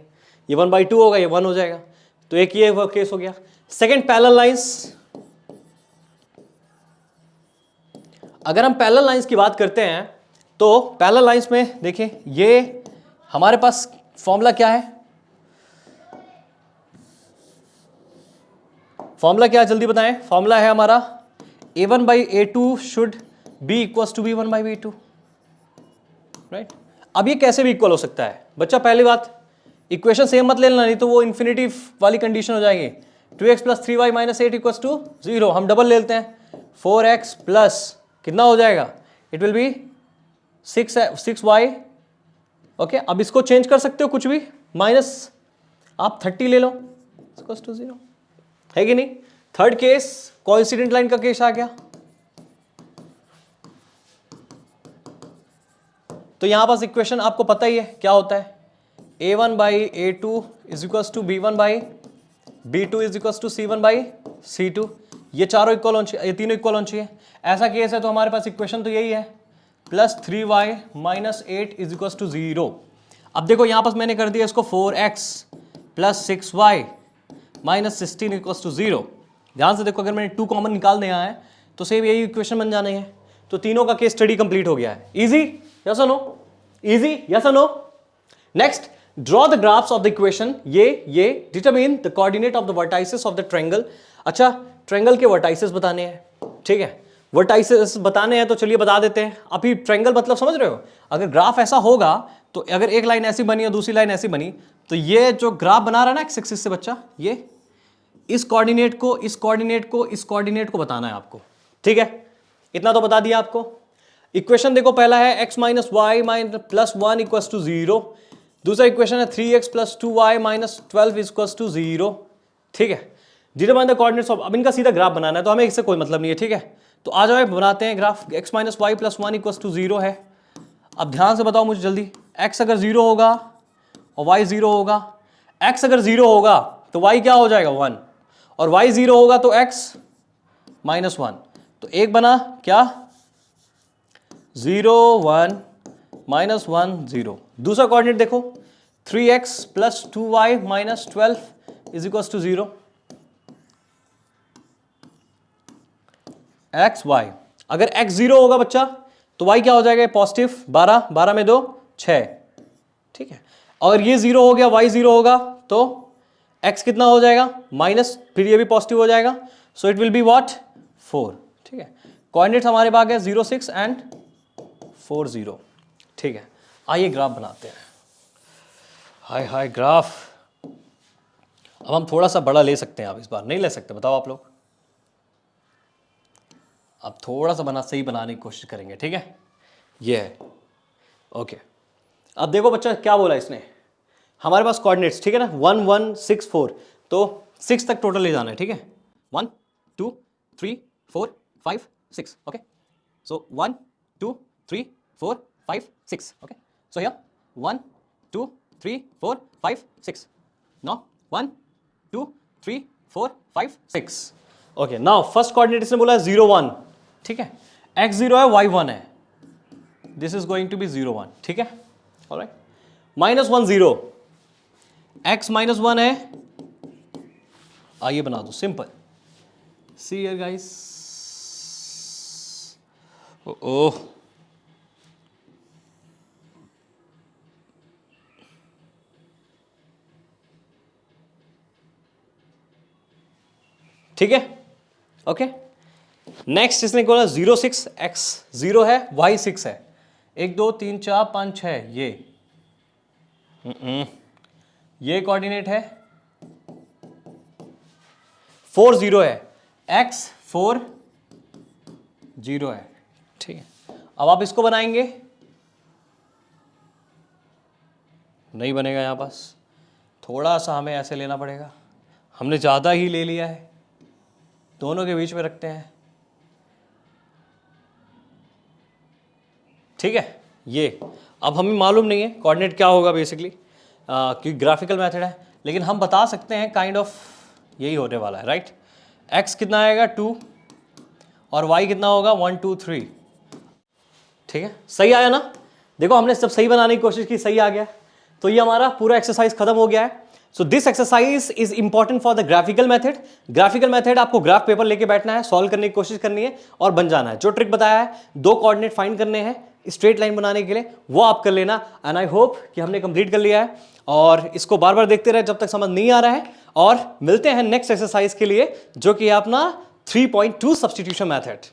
ये 1/2 होगा, ये 1 हो जाएगा। तो एक ये केस हो गया। Second, parallel lines. अगर हम पैरेलल लाइंस की बात करते हैं तो पैरेलल लाइंस में देखिए, ये हमारे पास फॉर्मूला क्या है, फॉर्मूला क्या है जल्दी बताएं। फॉर्मूला है हमारा a1/a2 should be equal to b1/b2, right. अब ये कैसे भी इक्वल हो सकता है बच्चा? पहली बात, इक्वेशन सेम मत लेना, नहीं तो वो इन्फिनिटी वाली कंडीशन हो जाएगी। 2x + 3y - 8 equal to 0। हम डबल लेते हैं, 4x प्लस कितना हो जाएगा, it will B 6y। Okay, अब इसको चेंज कर सकते हो कुछ भी, माइनस आप 30 ले लो इक्वल टू 0, है कि नहीं? थर्ड केस, कोइंसिडेंट लाइन का केस आ गया। तो यहां पास इक्वेशन आपको पता ही है क्या होता है, a1/a2 is equal to b1/b2 is equal to c1/c2। ये चारों इक्वल होने चाहिए, ये तीनों इक्वल होने चाहिए। ऐसा केस है तो हमारे पास इक्वेशन तो यही है, +3y - 8 इज इक्वल टू 0। अब देखो यहां पास मैंने कर दिया इसको 4x + 6y - 16 इक्वल टू 0। ध्यान से देखो, अगर मैंने 2 कॉमन निकाल दिया है तो सेम यही इक्वेशन बन जाने हैं। तो तीनों का केस स्टडी कंप्लीट हो गया है। इजी, यस और नो? इजी, यस और no? Next, draw the graphs of the equation. ये determine the coordinate of the vertices of the triangle. अच्छा, ट्रायंगल के वर्टाइसेस बताने हैं, ठीक है। वर्टाइसेस बताने हैं तो चलिए बता देते हैं। अभी ट्रायंगल मतलब समझ रहे हो? अगर ग्राफ ऐसा होगा तो अगर एक लाइन ऐसी बनी और दूसरी लाइन ऐसी बनी, तो ये जो ग्राफ बना रहा है ना एक्स एक्सिस से बच्चा, ये इस कोऑर्डिनेट को, इस कोऑर्डिनेट को, इस कोऑर्डिनेट को बताना है आपको, ठीक है। इतना तो बता दिया आपको। इक्वेशन देखो, पहला है x - y + 1 इक्वल टू 0। दूसरा इक्वेशन है 3x + 2y - 12 इक्वल टू 0, ठीक है। डिटरमाइन द कोऑर्डिनेट्स ऑफ, अब इनका सीधा ग्राफ बनाना है तो हमें इससे कोई मतलब नहीं है, ठीक है। तो आ जाओ बनाते हैं graph. x - y + 1 equal to 0 है। अब ध्यान से बताओ मुझे जल्दी, x अगर 0 होगा और y 0 होगा, x अगर 0 होगा तो y क्या हो जाएगा 1, और y 0 होगा तो x - 1। तो एक बना क्या, 0 1 -1 0। दूसरा कोऑर्डिनेट देखो, 3x + 2y - 12 is equal to 0। x y, अगर x 0 होगा बच्चा तो y क्या हो जाएगा, पॉजिटिव 12, 12 में 2 6, ठीक है। और ये 0 हो गया, y 0 होगा तो x कितना हो जाएगा, माइनस, फिर ये भी पॉजिटिव हो जाएगा, so it will be what 4, ठीक है। कोऑर्डिनेट्स हमारे पास है 0 6 एंड 4 0, ठीक है। आइए ग्राफ बनाते हैं। हाय हाय ग्राफ। अब हम थोड़ा सा बड़ा ले सकते हैं, आप इस बार नहीं ले सकते, बताओ आप लोग। अब थोड़ा सा सही बनाने की कोशिश करेंगे, ठीक है। ये है, ओके। अब देखो बच्चा क्या बोला इसने, हमारे पास कोऑर्डिनेट्स, ठीक है ना, 1 1 6 4, तो 6 तक टोटल ले जाना है, ठीक है। 1 2 3 4 5 6, okay. So 1 2 3 4 5 6, okay. So here 1 2 3 4 5 6, now 1 2 3 4 5 6, okay. Now first coordinate इसने बोला है 0 1, ठीक है। x 0 है, y 1 है, this is going to be 0 1, ठीक है, ऑलराइट। -1 0, x -1 है, आइए बना दो सिंपल। सी हियर गाइस, ओह ठीक है, ओके। नेक्स्ट इसने बोला 0 6, x 0 है, y 6 है, 1 2 3 4 5 6, ये कोऑर्डिनेट है, 4 0 है, x 4 0 है, ठीक है। अब आप इसको बनाएंगे, नहीं बनेगा, यहां पास थोड़ा सा हमें ऐसे लेना पड़ेगा, हमने ज़्यादा ही ले लिया है, दोनों के बीच में रखते हैं, ठीक है। ये अब हमें मालूम नहीं है कोऑर्डिनेट क्या होगा बेसिकली, क्योंकि ग्राफिकल मेथड है, लेकिन हम बता सकते हैं काइंड ऑफ यही होने वाला है, राइट। x कितना आएगा 2 और y कितना होगा 1 2 3, ठीक है। सही आया ना, देखो हमने सब सही बनाने की कोशिश की, सही आ गया। तो ये हमारा पूरा एक्सरसाइज खत्म हो गया है। So this exercise is important for the graphical method. Graphical method आपको ग्राफ पेपर लेके बैठना है, सॉल्व करने की कोशिश करनी है और बन जाना है। जो ट्रिक बताया है, 2 कोऑर्डिनेट फाइंड करने हैं स्ट्रेट लाइन बनाने के लिए, वो आप कर लेना। एंड आई होप कि हमने कंप्लीट कर लिया है, और इसको बार बार देखते रहे जब तक समझ नहीं आ रहा है। और मिलते हैं नेक्स्ट एक्सरसाइज के लिए, जो कि है अपना 3.2 सब्स्टिट्यूशन मेथड।